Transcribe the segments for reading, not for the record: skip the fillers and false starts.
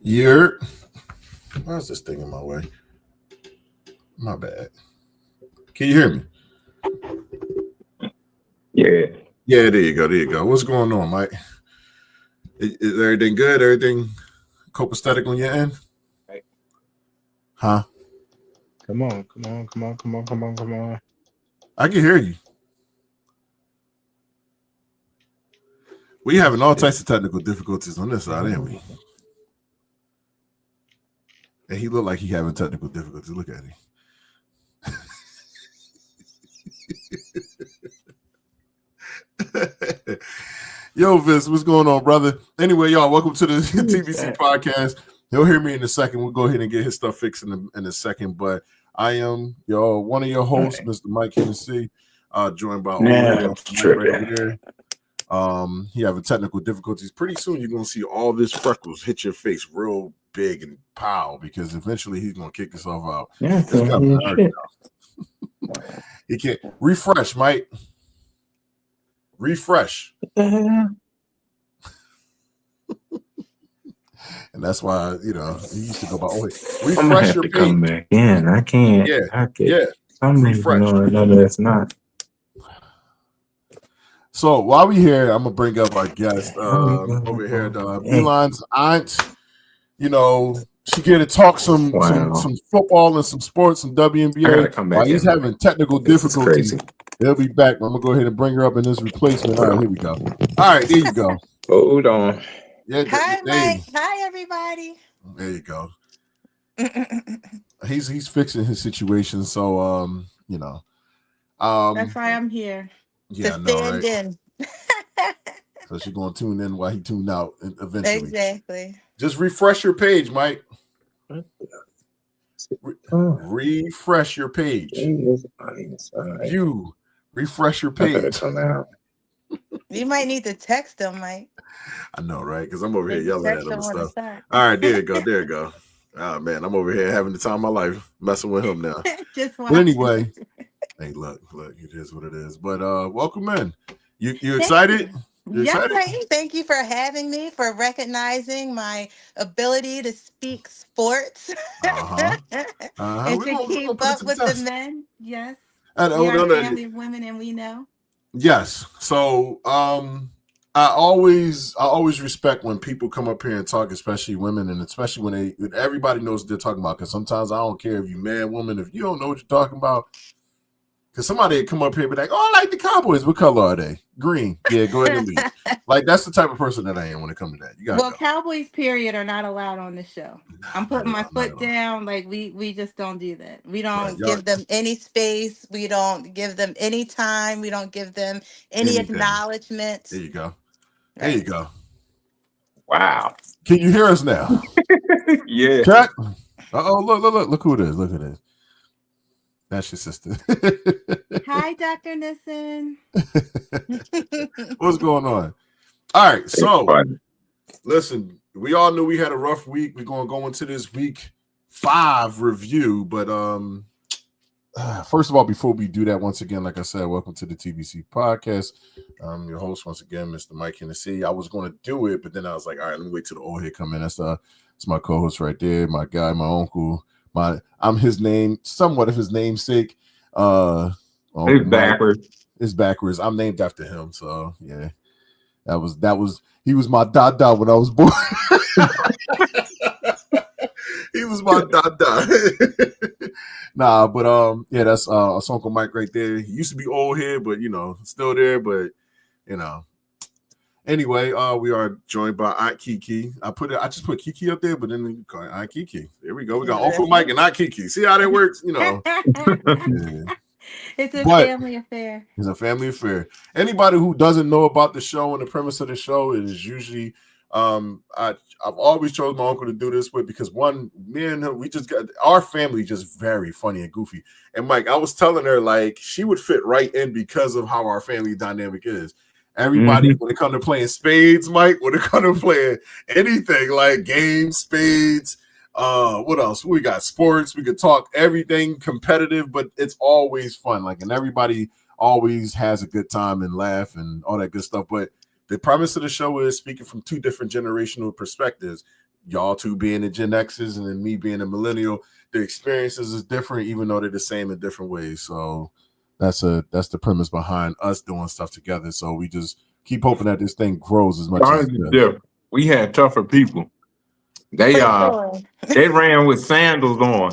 You're. Why's this thing in my way? My bad. Can you hear me? Yeah. Yeah, there you go. There you go. What's going on, Mike? Is everything good? Everything copacetic on your end? Right. Huh? Come on. I can hear you. We having all types of technical difficulties on this side, ain't we? And he looked like he having technical difficulties. Look at him. Yo, Vince, what's going on, brother? Anyway, y'all, welcome to the TBC podcast. He'll hear me in a second. We'll go ahead and get his stuff fixed in a second. But I am one of your hosts, Mr. Mike Hennessy, joined by Mike right over there. He having technical difficulties. Pretty soon you're gonna see all this freckles hit your face real big and pow, because eventually he's gonna kick himself out. Yeah, He can't refresh, Mike. Refresh. And that's why, he used to go by, refresh your page. Come back in. I can't. Yeah. Refresh. No, that's not. So while we here, I'm gonna bring up our guest over here, Milan's aunt. She get to talk some football and some sports and WNBA. While he's having technical difficulties, they'll be back. I'm gonna go ahead and bring her up in this replacement. All right, here we go. All right, there you go. Hold on. Yeah, hi, Mike. Hi, everybody. There you go. He's fixing his situation, so that's why I'm here. Yeah, to stand in. So she's gonna tune in while he tuned out eventually. Exactly. Just refresh your page, Mike. Refresh your page. You refresh your page. You might need to text him, Mike. I know, right? Because I'm over here yelling at him and stuff. All right, there you go. There you go. Oh man, I'm over here having the time of my life messing with him now. But anyway, hey, look, it is what it is. But welcome in. You excited? Yes, excited? Thank you for having me, for recognizing my ability to speak sports and to keep up with the men. Yes, we are a family of women, and we know. Yes. So I always respect when people come up here and talk, especially women, and especially when everybody knows what they're talking about. Because sometimes I don't care if you man, woman, if you don't know what you're talking about. Because somebody would come up here and be like, "Oh, I like the Cowboys. What color are they? Green." Yeah, go ahead and leave. Like, that's the type of person that I am when it comes to that. You gotta go. Cowboys, period, are not allowed on the show. I'm putting my foot down. Like, we just don't do that. We don't give them any space. We don't give them any time. We don't give them any acknowledgement. There you go. There you go. Wow. Can you hear us now? Yeah. Check. Look who it is. Look at this. That's your sister. Hi, Dr. Nissen. What's going on? All right, so listen, we all knew we had a rough week. We're gonna go into this week 5 review, but first of all, before we do that, once again, like I said, welcome to the TBC podcast. I'm your host once again, Mr. Mike Hennessy. I was gonna do it, but then I was like, all right, let me wait till the old head come in. That's my co-host right there, my guy, my uncle. I'm his name, somewhat of his namesake. It's backwards. It's backwards. I'm named after him, so yeah. That was he was my dada when I was born. He was my dada. Nah, but yeah, that's Uncle Mike right there. He used to be old head, but still there, but Anyway, we are joined by Aunt Kiki. I just put Kiki up there, but then we call it Aunt Kiki. There we go. We got Uncle Mike and Aunt Kiki. See how that works? Yeah. It's a family affair. It's a family affair. Anybody who doesn't know about the show and the premise of the show is usually I've always chosen my uncle to do this with, because one, me and him, we just got our family just very funny and goofy. And Mike, I was telling her, like, she would fit right in because of how our family dynamic is. Everybody, when it comes to playing spades, Mike, when it comes to playing anything like games, spades, what else? We got sports. We could talk everything competitive, but it's always fun. Like, and everybody always has a good time and laugh and all that good stuff. But the premise of the show is speaking from 2 different generational perspectives. y'all two being the Gen X's and then me being a millennial, the experiences is different, even though they're the same in different ways. So that's the premise behind us doing stuff together. So we just keep hoping that this thing grows as much as it does. We had tougher people. They ran with sandals on.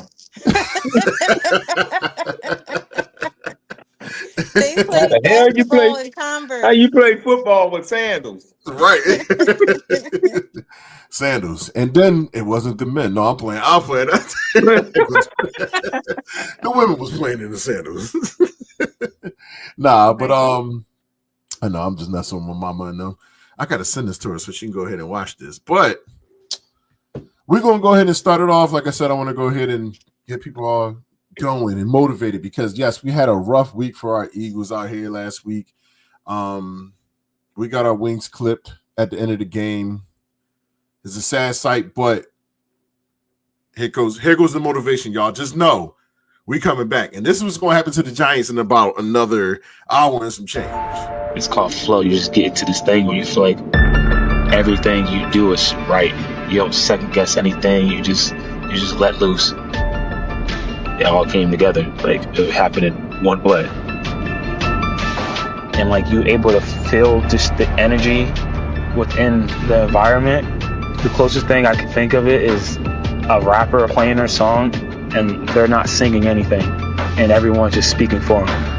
They played basketball in Converse. How you play football with sandals? Right. Sandals. And then it wasn't the men. No, I'm playing that. The women was playing in the sandals. Nah, but I know I'm just messing with my mama and them. I gotta send this to her so she can go ahead and watch this. But we're gonna go ahead and start it off. Like I said, I want to go ahead and get people all going and motivated because yes, we had a rough week for our Eagles out here last week. We got our wings clipped at the end of the game. It's a sad sight, but here goes the motivation, y'all. Just know we coming back, and this is what's going to happen to the Giants in about another hour and some change. It's called flow. You just get to this thing where you feel like everything you do is right. You don't second guess anything. You just let loose. It all came together. Like it happened in one play. And like you able to feel just the energy within the environment. The closest thing I can think of it is a rapper playing their song and they're not singing anything and everyone's just speaking for them.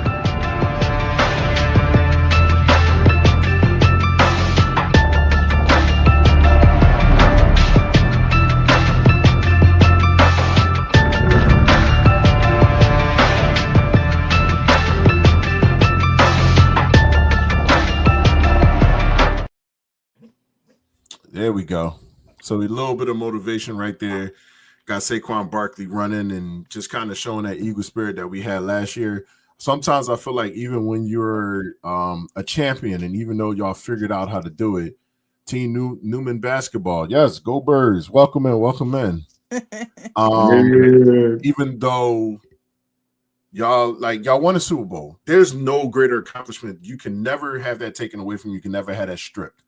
There we go. So a little bit of motivation right there. Got Saquon Barkley running and just kind of showing that Eagle spirit that we had last year. Sometimes I feel like even when you're a champion and even though y'all figured out how to do it, Team Newman basketball, yes, go Birds. Welcome in. Even though y'all won a Super Bowl, there's no greater accomplishment. You can never have that taken away from you. You can never have that stripped.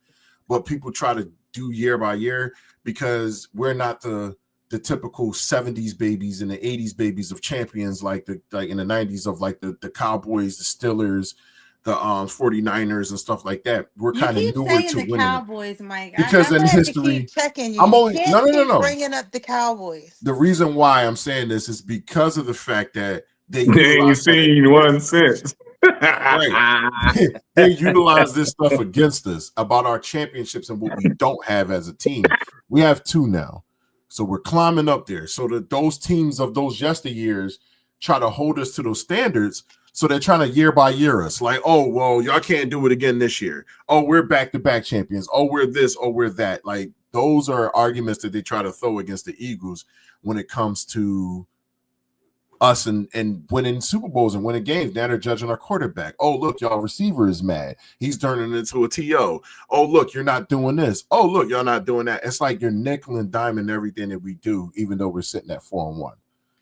But people try to do year by year because we're not the typical 70s babies and the 80s babies of champions like in the 90s of like the Cowboys, the Steelers, the 49ers and stuff like that. We're kind of newer to the winning Cowboys, Mike. because in history, keep checking you. I'm only no. Bringing up the Cowboys. The reason why I'm saying this is because of the fact that they ain't seen one since. Right. They utilize this stuff against us about our championships and what we don't have as a team. We have 2 now. So we're climbing up there. So that those teams of those yesteryears try to hold us to those standards. So they're trying to year by year us like, oh, well, y'all can't do it again this year. Oh, we're back-to-back champions. Oh, we're this. Oh, we're that. Like those are arguments that they try to throw against the Eagles when it comes to us and winning Super Bowls and winning games. Now they're judging our quarterback. Oh, look, y'all receiver is mad. He's turning into a TO. Oh, look, you're not doing this. Oh, look, y'all not doing that. It's like you're nickel and diamond everything that we do, even though we're sitting at 4-1.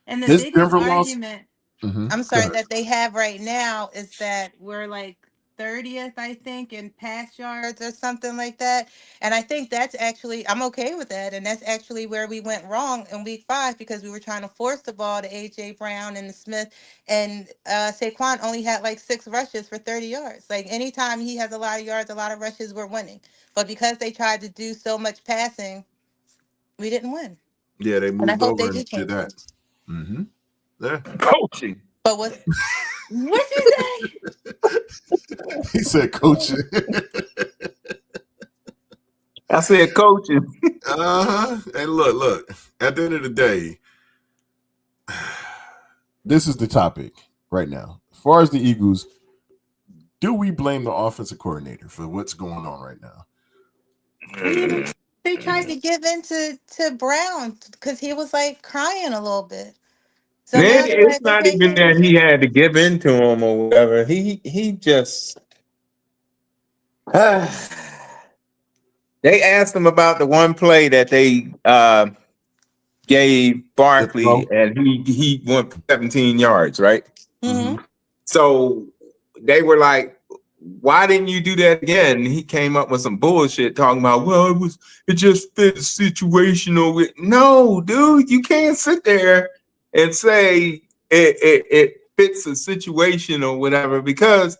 And the biggest argument, I'm sorry, that they have right now is that we're like 30th, I think, in pass yards or something like that. And I think that's actually, I'm okay with that. And that's actually where we went wrong in week 5 because we were trying to force the ball to A.J. Brown and Smith. And Saquon only had like 6 rushes for 30 yards. Like anytime he has a lot of yards, a lot of rushes, we're winning. But because they tried to do so much passing, we didn't win. Yeah, they moved over and did that. Mm-hmm. Yeah. Coaching. But what'd you say? He said coaching. I said coaching. And look. At the end of the day, this is the topic right now. As far as the Eagles, do we blame the offensive coordinator for what's going on right now? They tried to give in to Brown because he was like crying a little bit. So then it's not even that he had to give in to him or whatever. He just they asked him about the one play that they gave Barkley and he went 17 yards, right? Mm-hmm. So they were like, why didn't you do that again? And he came up with some bullshit talking about, well, it just fits situational. No, dude, you can't sit there and say it fits a situation or whatever, because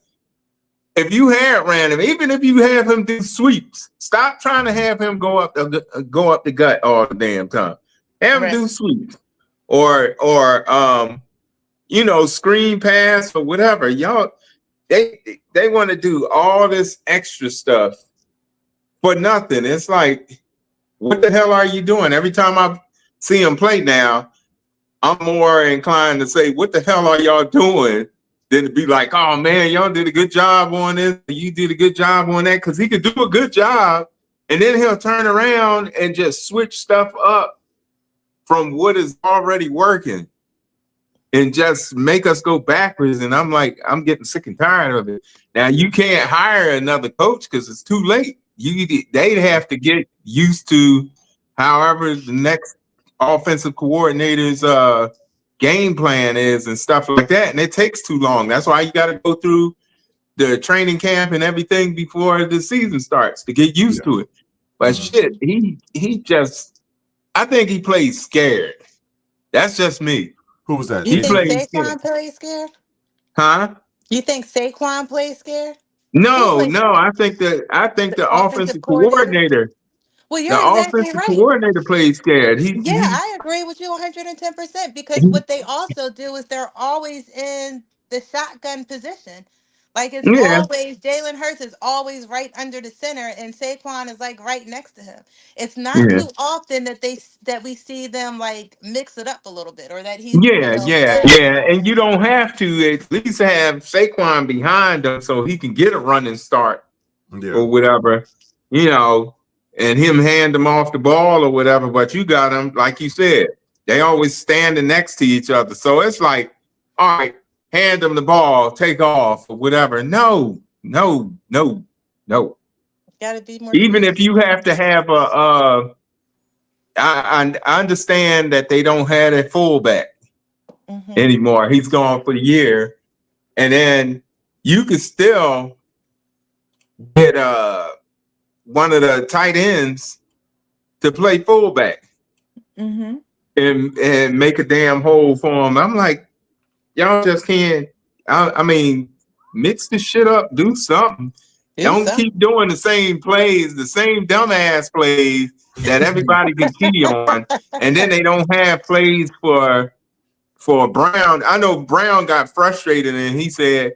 if you had ran him, even if you have him do sweeps, stop trying to have him go up the gut all the damn time. Have him do sweeps or screen pass or whatever. Y'all, they want to do all this extra stuff for nothing. It's like, what the hell are you doing? Every time I see him play now, I'm more inclined to say, what the hell are y'all doing? Than to be like, oh man, y'all did a good job on this. You did a good job on that. Because he could do a good job. And then he'll turn around and just switch stuff up from what is already working and just make us go backwards. And I'm like, I'm getting sick and tired of it. Now, you can't hire another coach because it's too late. They'd have to get used to however the next offensive coordinator's game plan is and stuff like that. And it takes too long. That's why you got to go through the training camp and everything before the season starts to get used to it. But shit, he just, I think he plays scared. That's just me. Who was that? You think Saquon plays scared? Huh? You think Saquon plays scared? No. I think the offensive coordinator. Well, you're exactly right. Coordinator plays scared. I agree with you 110%, because what they also do is they're always in the shotgun position. Like it's always, Jalen Hurts is always right under the center, and Saquon is like right next to him. It's not too often that we see them like mix it up a little bit, or that he's and you don't have to at least have Saquon behind him so he can get a running start or whatever, and him hand them off the ball or whatever. But you got them, like you said, they always standing next to each other. So it's like, all right, hand them the ball, take off or whatever. No. Gotta be more. Even if you have to have I understand that they don't have a fullback anymore. He's gone for the year. And then you could still get one of the tight ends to play fullback and make a damn hole for him. I'm like, y'all just can't. I mean, mix the shit up, do something. Don't keep doing the same plays, the same dumbass plays that everybody can key on, and then they don't have plays for Brown. I know Brown got frustrated, and he said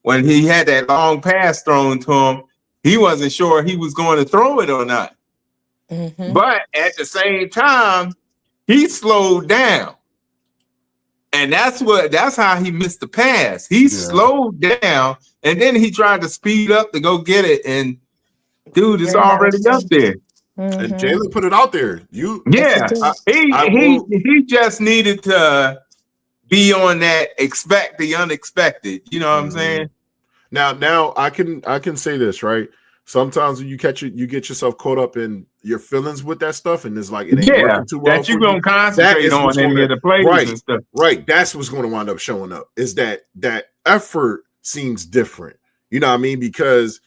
when he had that long pass thrown to him, he wasn't sure he was going to throw it or not. But at the same time, he slowed down. And that's how he missed the pass. He slowed down, and then he tried to speed up to go get it. And dude, it's already up there. And Jalen put it out there. He just needed to be on that expect the unexpected. You know what I'm saying? Now I can say this, right? Sometimes when you get yourself caught up in your feelings with that stuff, and it's like it ain't working too well. That you're gonna concentrate on any of the plays and stuff. Right. That's what's going to wind up showing up. Is that effort seems different. You know what I mean? Because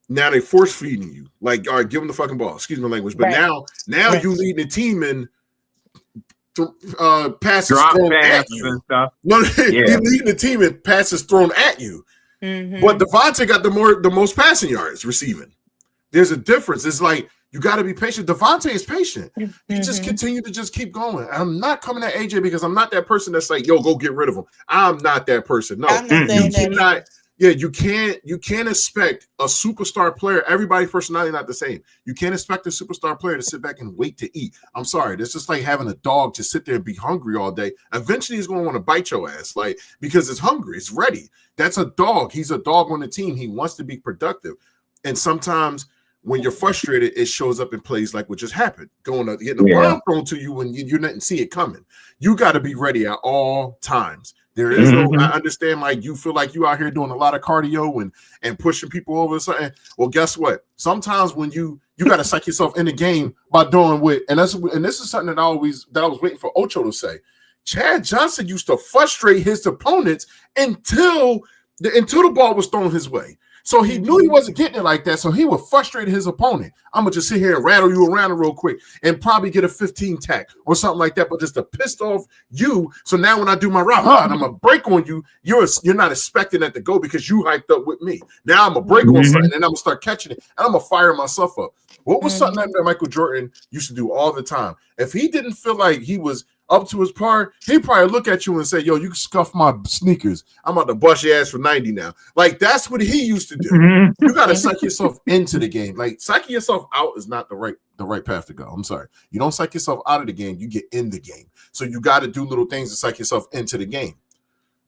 now they force feeding you. Like, all right, give them the fucking ball. Excuse my language. But now you lead the team in passes thrown at you. And stuff. No, you're leading the team in passes thrown at you. But Devontae got the most passing yards receiving. There's a difference. It's like you got to be patient. Devontae is patient. He just continue to just keep going. I'm not coming at AJ because I'm not that person that's like, yo, go get rid of him. I'm not that person. No, you cannot. Yeah, you can't expect a superstar player. Everybody's personality not the same. You can't expect a superstar player to sit back and wait to eat. I'm sorry. It's just like having a dog to sit there and be hungry all day. Eventually, he's going to want to bite your ass, like, because it's hungry. It's ready. That's a dog. He's a dog on the team. He wants to be productive. And sometimes when you're frustrated, it shows up in plays like what just happened, getting a bomb thrown to you when you didn't see it coming. You got to be ready at all times. There is no, I understand, like, you feel like you out here doing a lot of cardio and pushing people over or something. Well, guess what? Sometimes when you got to psych yourself in the game by doing and this is something that I was waiting for Ocho to say. Chad Johnson used to frustrate his opponents until the ball was thrown his way. So he knew he wasn't getting it like that. So he would frustrate his opponent. I'm going to just sit here and rattle you around real quick and probably get a 15 tack or something like that, but just to piss off you. So now when I do my route, I'm going to break on you. You're not expecting that to go because you hyped up with me. Now I'm going to break on something and I'm going to start catching it and I'm going to fire myself up. What was something that Michael Jordan used to do all the time? If he didn't feel like he was up to his part, he'd probably look at you and say, yo, you can scuff my sneakers. I'm about to bust your ass for 90 now. Like, that's what he used to do. You got to psych yourself into the game. Like, psyching yourself out is not the right path to go. I'm sorry. You don't psych yourself out of the game. You get in the game. So you got to do little things to psych yourself into the game.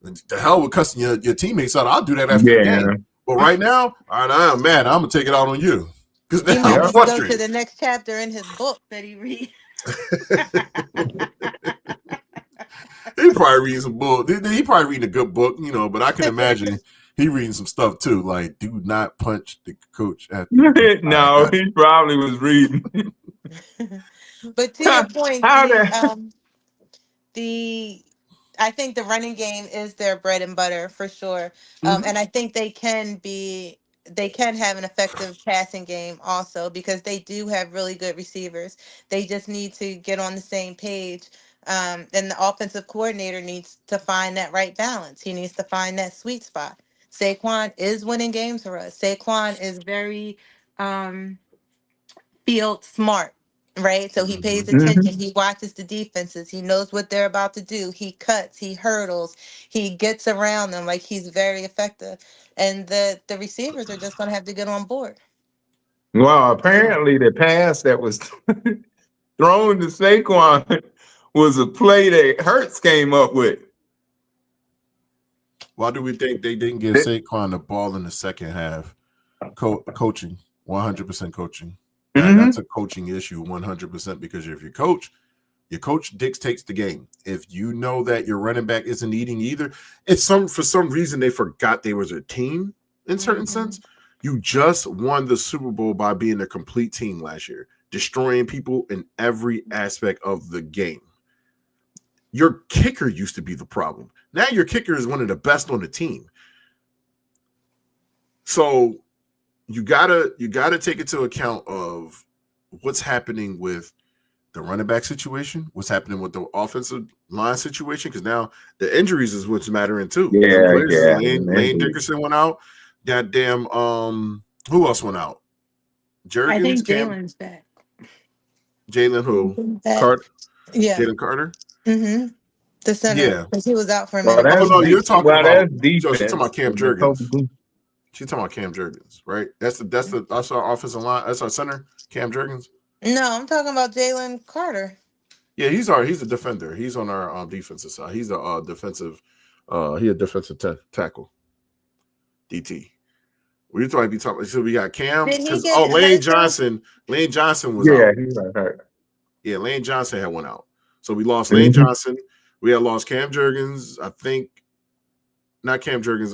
And the hell with cussing your teammates out. I'll do that after the game. But right now, I'm mad. I'm going to take it out on you. Because now I'm frustrated. Go to the next chapter in his book that he reads. He probably reading some book. He probably reading a good book, but I can imagine he reading some stuff too. Like, do not punch the coach at the No, he probably was reading. But to your point, I think the running game is their bread and butter for sure. And I think they can have an effective passing game also because they do have really good receivers. They just need to get on the same page. And the offensive coordinator needs to find that right balance. He needs to find that sweet spot. Saquon is winning games for us. Saquon is very field smart, right? So he pays attention. He watches the defenses. He knows what they're about to do. He cuts. He hurdles. He gets around them. Like, he's very effective. And the receivers are just going to have to get on board. Well, apparently the pass that was thrown to Saquon was a play that Hurts came up with. Why do we think they didn't give Saquon the ball in the second half? Coaching, 100% coaching. That's a coaching issue, 100%, because if your coach dictates the game. If you know that your running back isn't eating either, for some reason they forgot they was a team in certain sense. You just won the Super Bowl by being a complete team last year, destroying people in every aspect of the game. Your kicker used to be the problem. Now your kicker is one of the best on the team. So you gotta take into account of what's happening with the running back situation, what's happening with the offensive line situation, because now the injuries is what's mattering too. Lane Dickerson went out. Goddamn, who else went out? Jergens, I think Jalen's back. Jalen who? Carter? Yeah. Jalen Carter? Mm-hmm. The center. Yeah. Because he was out for a minute. You're talking about she's talking about Cam Jergens. She's talking about Cam Jergens, right? That's our offensive line. That's our center, Cam Jergens. No, I'm talking about Jalen Carter. Yeah, he's a defender. He's on our defensive side. He's a defensive tackle. DT. We might be talking. So we got Cam. Lane Johnson. Lane Johnson was out. He got hurt. Yeah, Lane Johnson had one out. So we lost Lane Johnson. We had lost Cam Jergens. I think not Cam Jergens.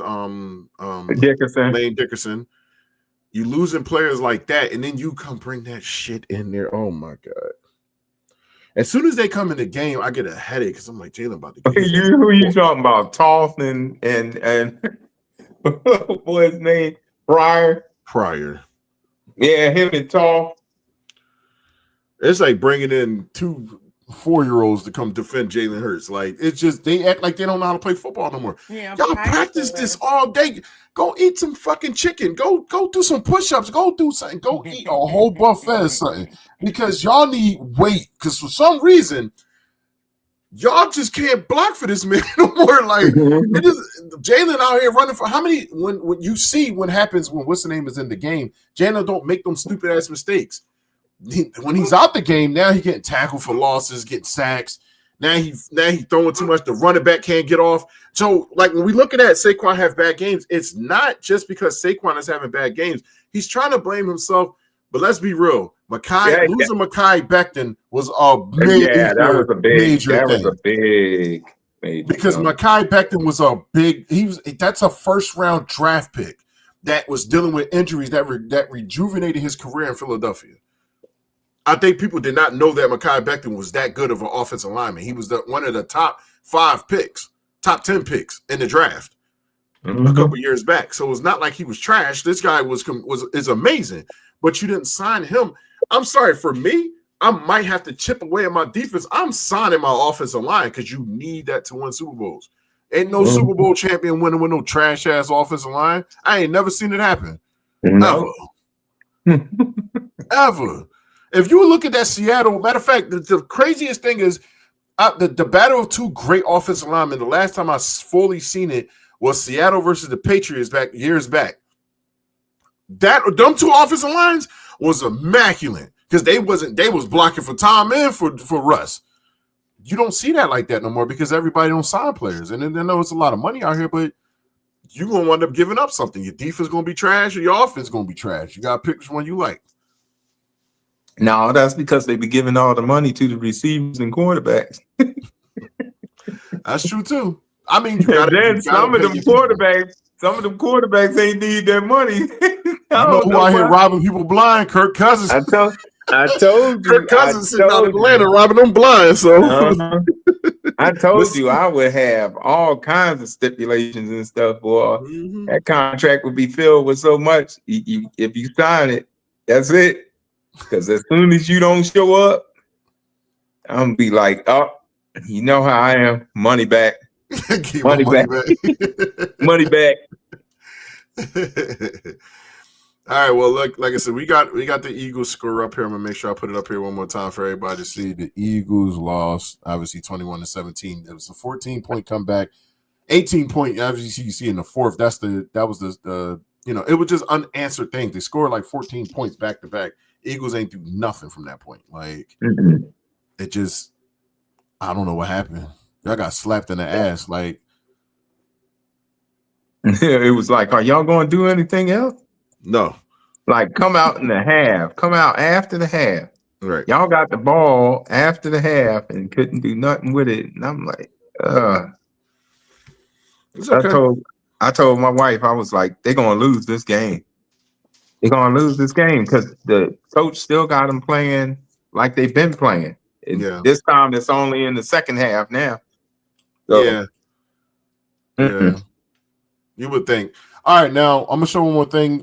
Dickerson. Lane Dickerson. You losing players like that, and then you come bring that shit in there. Oh my god! As soon as they come in the game, I get a headache because I'm like, Jalen about to get who you talking about? Toth and what's his name? Pryor. Yeah, him and Toth. It's like bringing in 2 4-year-olds to come defend Jalen Hurts. Like, it's just they act like they don't know how to play football no more. Yeah, y'all practice this all day. Go eat some fucking chicken. Go do some push-ups. Go do something. Go eat a whole buffet or something. Because y'all need weight. Because for some reason, y'all just can't block for this man no more. Like, it is Jalen out here running for how many? When you see what happens when what's the name is in the game, Jalen don't make them stupid ass mistakes. When he's out the game, now he getting tackled for losses, getting sacks. Now he throwing too much. The running back can't get off. So, like, when we look at that, Saquon have bad games. It's not just because Saquon is having bad games. He's trying to blame himself. But let's be real. Losing Mekhi Becton was a major, big because Mekhi Becton was a big. That's a first-round draft pick that was dealing with injuries that rejuvenated his career in Philadelphia. I think people did not know that Mekhi Becton was that good of an offensive lineman. He was one of the top 5 picks, top 10 picks in the draft. a couple years back. So it's not like he was trash. This guy is amazing, but you didn't sign him. I'm sorry, for me, I might have to chip away at my defense. I'm signing my offensive line because you need that to win Super Bowls. Ain't no Super Bowl champion winning with no trash ass offensive line. I ain't never seen it happen. No. Ever. If you look at that Seattle, matter of fact, the craziest thing is the battle of two great offensive linemen. The last time I fully seen it was Seattle versus the Patriots years back. Them two offensive lines was immaculate because they was blocking for Tom and for Russ. You don't see that like that no more because everybody don't sign players. And then I know it's a lot of money out here, but you're going to wind up giving up something. Your defense going to be trash or your offense going to be trash. You got to pick which one you like. No, that's because they be giving all the money to the receivers and quarterbacks. That's true, too. I mean, some of them quarterbacks ain't need that money. You know who out here robbing people blind? Kirk Cousins. I told you. Kirk Cousins sitting out in Atlanta robbing them blind. So I told you I would have all kinds of stipulations and stuff, boy. That contract would be filled with so much. If you sign it, that's it. Because as soon as you don't show up, I'm gonna be like, oh, you know how I am. Money back. Money back. Money back. All right. Well, look, like I said, we got the Eagles score up here. I'm gonna make sure I put it up here one more time for everybody to see. The Eagles lost, obviously 21-17. It was a 14-point comeback, 18-point. Obviously, you see in the fourth. That was the it was just unanswered things. They scored like 14 points back to back. Eagles ain't do nothing from that point. Like it just, I don't know what happened. Y'all got slapped in the ass. Like it was like, are y'all going to do anything else? No. Like come out in the half. Come out after the half. Right. Y'all got the ball after the half and couldn't do nothing with it. And I'm like, It's okay. I told my wife, I was like, they're gonna lose this game. They're gonna lose this game because the coach still got them playing like they've been playing. And this time it's only in the second half now. So, yeah. You would think. All right, now I'm gonna show one more thing.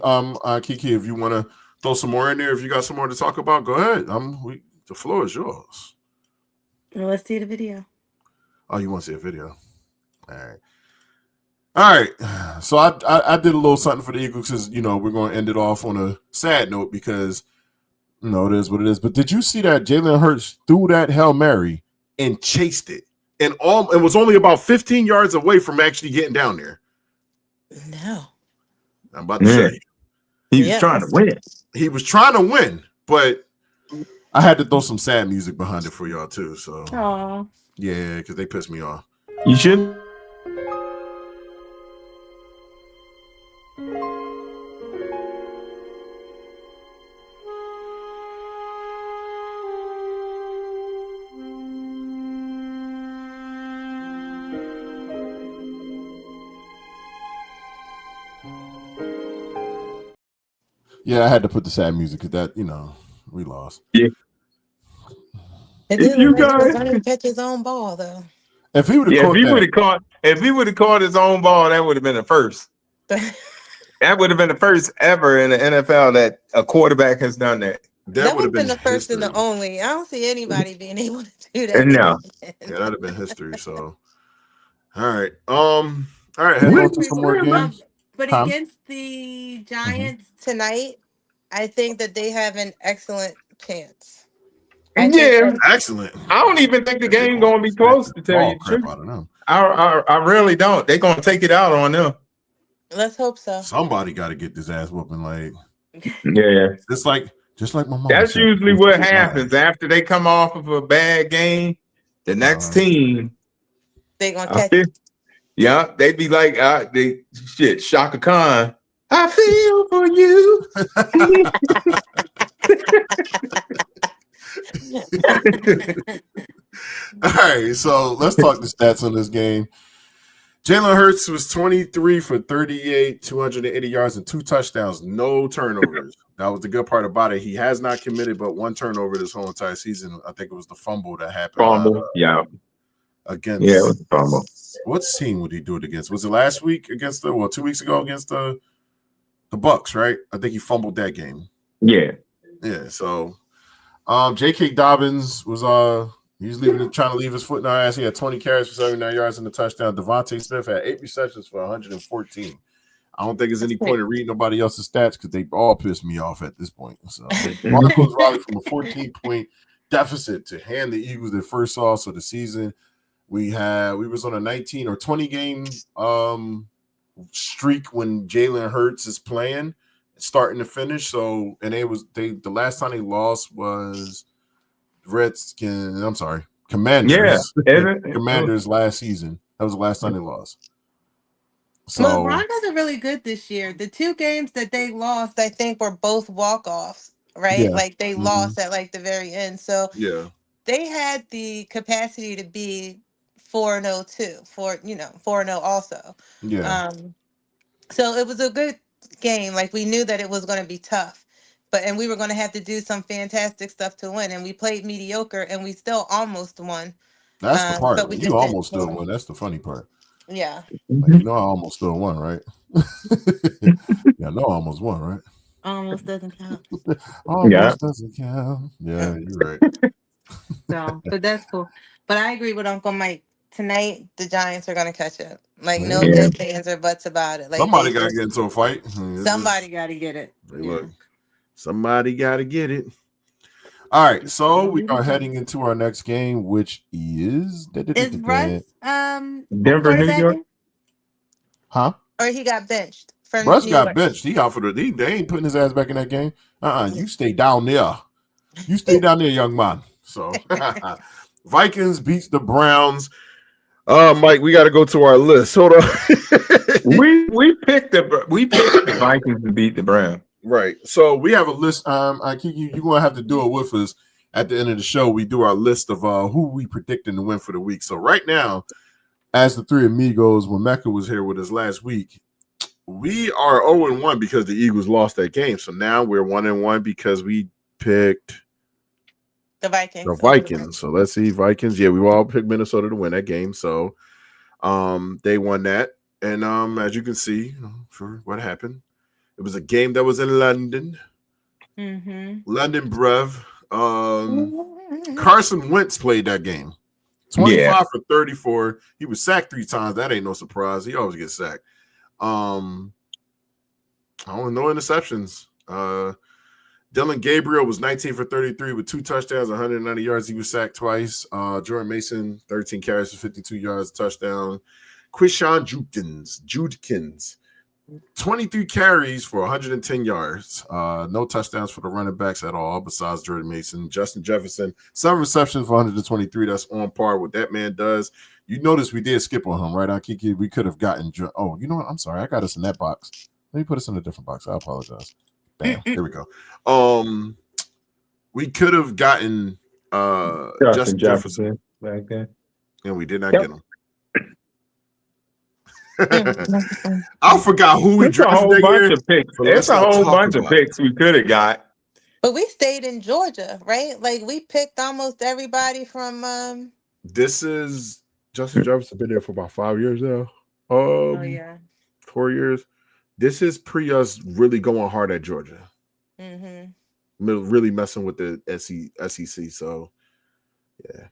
Kiki, if you want to throw some more in there, if you got some more to talk about, go ahead. The floor is yours. Well, let's see the video. Oh, you want to see a video? All right. So I did a little something for the Eagles because we're going to end it off on a sad note because it is what it is. But did you see that Jalen Hurts threw that Hail Mary and chased it, and it was only about 15 yards away from actually getting down there? No. I'm about to show you. He was trying to win. He was trying to win, but I had to throw some sad music behind it for y'all too. So, yeah, because they pissed me off. You should. Yeah, I had to put the sad music because that, we lost. Yeah. If you guys gonna catch his own ball though. If he would have caught his own ball, that would have been the first. That would have been the first ever in the NFL that a quarterback has done that. That would have been the first and the only. I don't see anybody being able to do that. No. Yeah, that'd have been history. So, all right. All right. Head on to some more games. But against the Giants tonight, I think that they have an excellent chance. Excellent. I don't even think the game gonna be close to tell you the truth. I really don't. They're gonna take it out on them. Let's hope so. Somebody got to get this ass whooping. Like, yeah, just like my mom. That's usually what happens after they come off of a bad game. The next team, they gonna catch it. Yeah, they'd be like, Shaka Khan. I feel for you. All right, so let's talk the stats on this game. Jalen Hurts was 23 for 38, 280 yards and 2 touchdowns, no turnovers. That was the good part about it. He has not committed but one turnover this whole entire season. I think it was the fumble that happened. against. Yeah, it was a fumble. What team would he do it against? Was it last week against 2 weeks ago against the Bucks? Right. I think he fumbled that game. Yeah. Yeah. So, J.K. Dobbins was he's trying to leave his foot in our ass. He had 20 carries for 79 yards and a touchdown. Devontae Smith had 8 receptions for 114. I don't think there's any point in reading nobody else's stats because they all piss me off at this point. So Marcos rallied from a 14-point deficit to hand the Eagles their first loss of the season. We was on a 19 or 20 game streak when Jalen Hurts is playing, starting to finish. So the last time they lost was Redskins. I'm sorry, Commanders. Yeah, Commanders last season. That was the last time they lost. So well, Broncos are really good this year. The 2 games that they lost, I think, were both walk-offs, right? Yeah. Like they lost at like the very end. So yeah, they had the capacity to be 4-0 too, 4-0 also. yeah. So it was a good game. Like we knew that it was going to be tough, and we were going to have to do some fantastic stuff to win. And we played mediocre, and we still almost won. That's the part. But we You just almost didn't still won. That's the funny part. Yeah. Like, I almost still won, right? Yeah, I almost won, right? Almost doesn't count. Almost doesn't count. Yeah, you're right. So, but that's cool. But I agree with Uncle Mike. Tonight, the Giants are going to catch up. Like, no ifs, ands, or buts about it. Like, somebody got to get into a fight. Somebody got to get it. Look, somebody got to get it. All right, so we are heading into our next game, which is Russ Denver, New York? Huh? Or he got benched. Russ got benched. He out for they ain't putting his ass back in that game. You stay down there. You stay down there, young man. So Vikings beats the Browns. Mike, we got to go to our list. Hold on. we picked the Vikings to beat the Browns. Right. So we have a list. Kiki, you're gonna have to do it with us at the end of the show. We do our list of who we predicting to win for the week. So right now, as the three amigos, when Mecca was here with us last week, we are 0-1 because the Eagles lost that game. So now we're 1-1 because we picked the Vikings. The Vikings. So let's see, Vikings. Yeah, we all picked Minnesota to win that game. So they won that. And as you can see, for what happened. It was a game that was in London. London, bruv. Carson Wentz played that game. 25 for 34. He was sacked 3 times. That ain't no surprise. He always gets sacked. No interceptions. Dylan Gabriel was 19 for 33 with 2 touchdowns, 190 yards. He was sacked twice. Jordan Mason, 13 carries for 52 yards, touchdown. Quishon Judkins. 23 carries for 110 yards. No touchdowns for the running backs at all besides Jordan Mason. Justin Jefferson, 7 receptions for 123. That's on par with that man does. You notice we did skip on him, right, Kiki? We could have gotten – oh, you know what? I'm sorry. I got us in that box. Let me put us in a different box. I apologize. Bam. Here we go. We could have gotten Justin Jefferson back there. And we did not get him. I forgot who we drafted. A whole bunch of picks. It's a whole bunch of picks we could have got. But we stayed in Georgia, right? Like we picked almost everybody from. This is Justin Jefferson been there for about 5 years now. 4 years. This is pre us really going hard at Georgia. Really messing with the SEC. So yeah.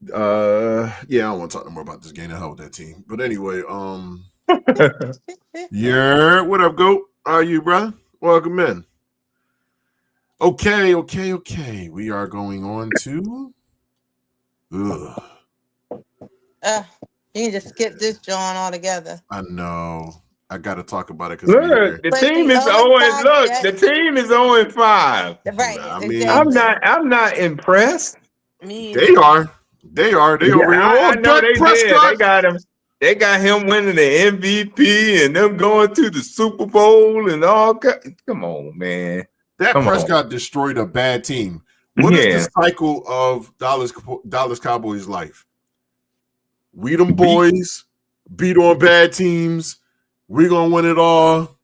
Yeah, I don't want to talk no more about this game. I hell with that team. But anyway, yeah, what up, Goat? How are you, brother? Welcome in. Okay. We are going on to you can just skip this John altogether. I know. I gotta talk about it because the team is 0-5. Look, the team is 0-5. Right. I mean, I'm not impressed. They are. They over here. I know they did. They got him winning the MVP and them going to the Super Bowl and all. Come on, man. Prescott destroyed a bad team. What is the cycle of Dallas Cowboys life? We them boys beat on bad teams. We gonna win it all.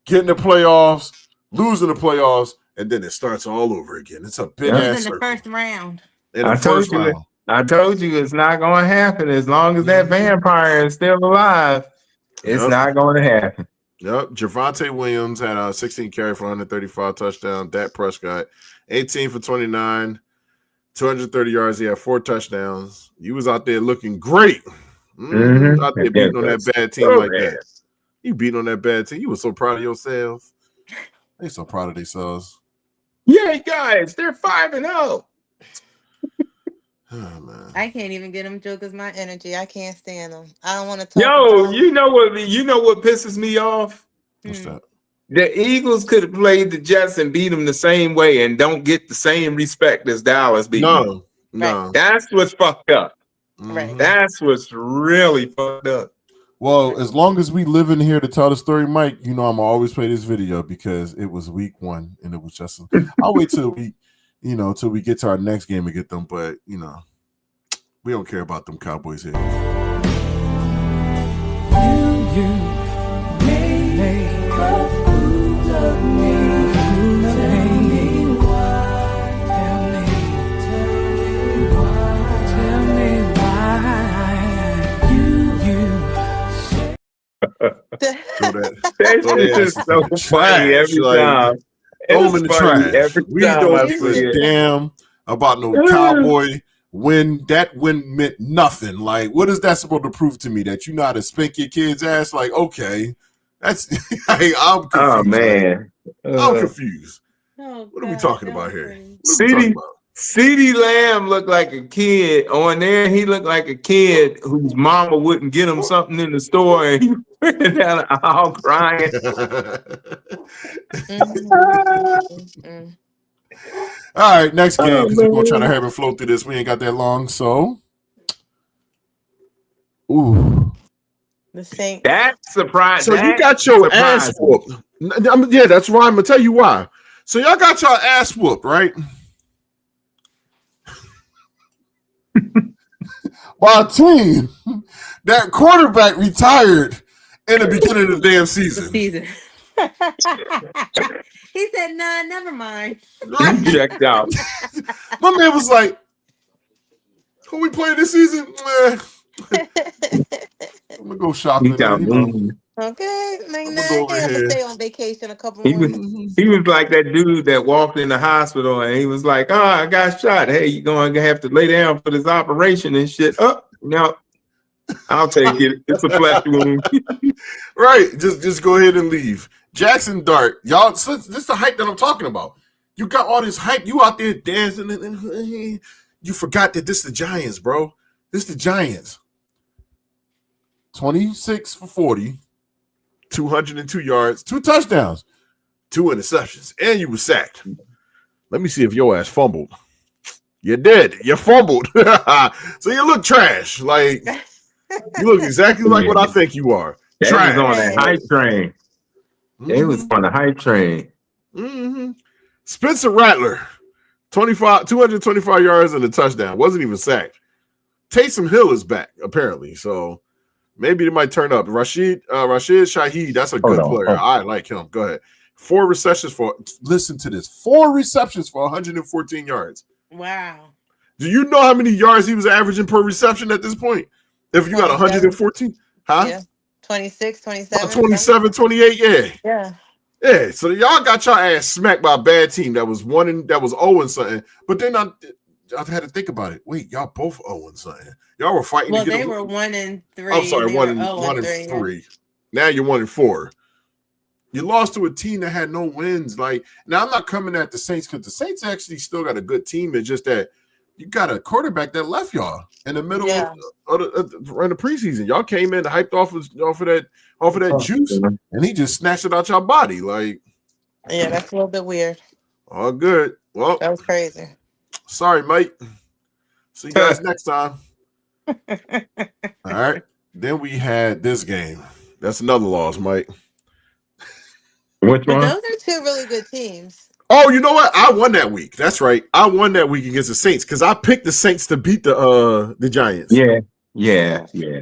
Get in the playoffs, lose in the playoffs, and then it starts all over again. It's a big ass in the first round. In the first round. I told you it's not going to happen as long as that vampire is still alive. It's not going to happen. Yep. Javonte Williams had a 16 carry for 135 touchdown. Dak Prescott, 18 for 29, 230 yards. He had 4 touchdowns. You was out there looking great. Out there beating on that bad team like that. You beat on that bad team. You were so proud of yourself. They so proud of themselves. Yeah, guys, they're 5-0. Oh, man. I can't even get them jokers my energy. I can't stand them. I don't want to talk. Yo, you know what pisses me off? What's that? The Eagles could have played the Jets and beat them the same way and don't get the same respect as Dallas beat them. No. That's what's fucked up. Right. That's what's really fucked up. Well, as long as we live in here to tell the story, Mike, you know I'm gonna always play this video because it was week 1 and it was just. I'll wait till we get to our next game and get them, but we don't care about them Cowboys here. You make a fool of me. Tell me why. Tell me why. That is so funny every time. Throw them in the trash. We don't give a damn about no Cowboy win. That win meant nothing. Like, what is that supposed to prove to me? That you know how to spank your kid's ass? Like, okay, that's. I'm confused. Oh man, I'm confused. What are we talking about here? CeeDee Lamb looked like a kid on there. He looked like a kid whose mama wouldn't get him something in the store, and he ran down the aisle crying. All right, next game, because we're going to try to have it flow through this. We ain't got that long, so. The Saints. That's surprising. So you got your ass whooped. Yeah, that's why I'm going to tell you why. So y'all got your ass whooped, right? By a team that quarterback retired in the beginning of the damn season. He said, "Nah, never mind." He checked out. My man was like, "Who we playing this season? I'm gonna go shopping." Okay, like, nah, I have to stay on vacation a couple more weeks. He was like that dude that walked in the hospital and he was like, I got shot. Hey, you're going to have to lay down for this operation and shit. No, I'll take it. It's a flesh wound. Right. Just go ahead and leave. Jackson Dart. Y'all, this is the hype that I'm talking about. You got all this hype. You out there dancing and you forgot that this is the Giants, bro. This is the Giants. 26 for 40. 202 yards, 2 touchdowns, 2 interceptions, and you were sacked. Let me see if your ass fumbled. You did. You fumbled. So you look trash. Like, you look exactly like what I think you are. Trash. On that hype train. It was on the hype train. Spencer Rattler, 225 yards and a touchdown. Wasn't even sacked. Taysom Hill is back, apparently, so maybe it might turn up. Rashid Shaheed, that's a good player. I like him. Go ahead. 4 receptions for 114 yards. Wow. Do you know how many yards he was averaging per reception at this point? If you got 114, huh? Yeah. 26, 27. 27, 28, yeah. Yeah. So y'all got your ass smacked by a bad team that was 0 and something. But then I had to think about it. Wait, y'all both 0 and something. Y'all were fighting. Well, they were 1 and 3. I'm sorry, 1 and 3. Yeah. Now you're 1 and 4. You lost to a team that had no wins. Like, now I'm not coming at the Saints because the Saints actually still got a good team. It's just that you got a quarterback that left y'all in the middle of the preseason. Y'all came in hyped off of that juice, and he just snatched it out your body. Like, yeah, that's a little bit weird. All good. Well, that was crazy. Sorry, mate. See you guys next time. All right. Then we had this game. That's another loss, Mike. Which one? Those are 2 really good teams. Oh, you know what? I won that week. That's right. I won that week against the Saints because I picked the Saints to beat the Giants. Yeah.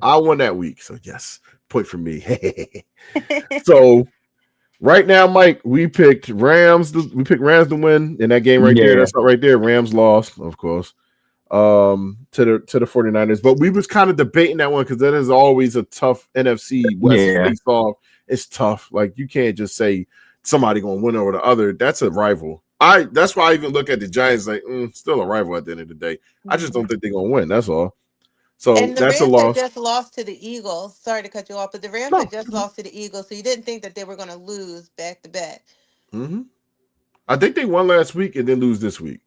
I won that week. So yes, point for me. So right now, Mike, we picked Rams. We picked Rams to win in that game right there. That's not right there. Rams lost, of course. to the 49ers. But we was kind of debating that one because that is always a tough NFC West face off. It's tough. Like you can't just say somebody gonna win over the other. That's a rival. That's why I even look at the Giants like still a rival at the end of the day. I just don't think they're gonna win. That's all. So and the that's Rams a loss. had just lost to the Eagles. Sorry to cut you off, but the Rams had just lost to the Eagles, so you didn't think that they were going to lose back to back. Mm-hmm. I think they won last week and then lose this week.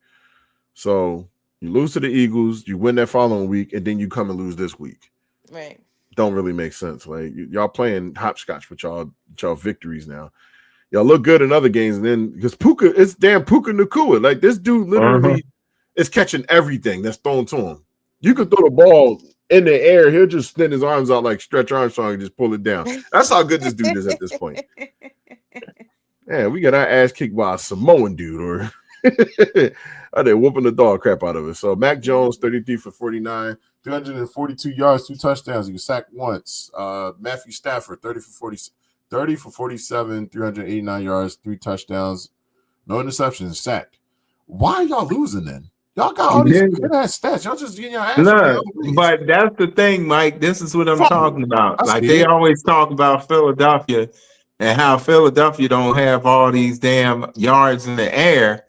So you lose to the Eagles, you win that following week, and then you come and lose this week. Right. Don't really make sense. Like y'all playing hopscotch with y'all victories now. Y'all look good in other games, and then because it's damn Puka Nacua. Like this dude literally is catching everything that's thrown to him. You could throw the ball in the air, he'll just extend his arms out like Stretch Armstrong and just pull it down. That's how good this dude is at this point. Yeah, we got our ass kicked by a Samoan dude, or they're whooping the dog crap out of it. So Mac Jones, 33 for 49, 342 yards, 2 touchdowns. He was sacked once. Matthew Stafford, 30 for 47, 389 yards, 3 touchdowns, no interceptions, sacked. Why are y'all losing then? Y'all got all these good ass stats. Y'all just getting your ass. No, but that's the thing, Mike. This is what I'm talking about. Like they always talk about Philadelphia and how Philadelphia don't have all these damn yards in the air.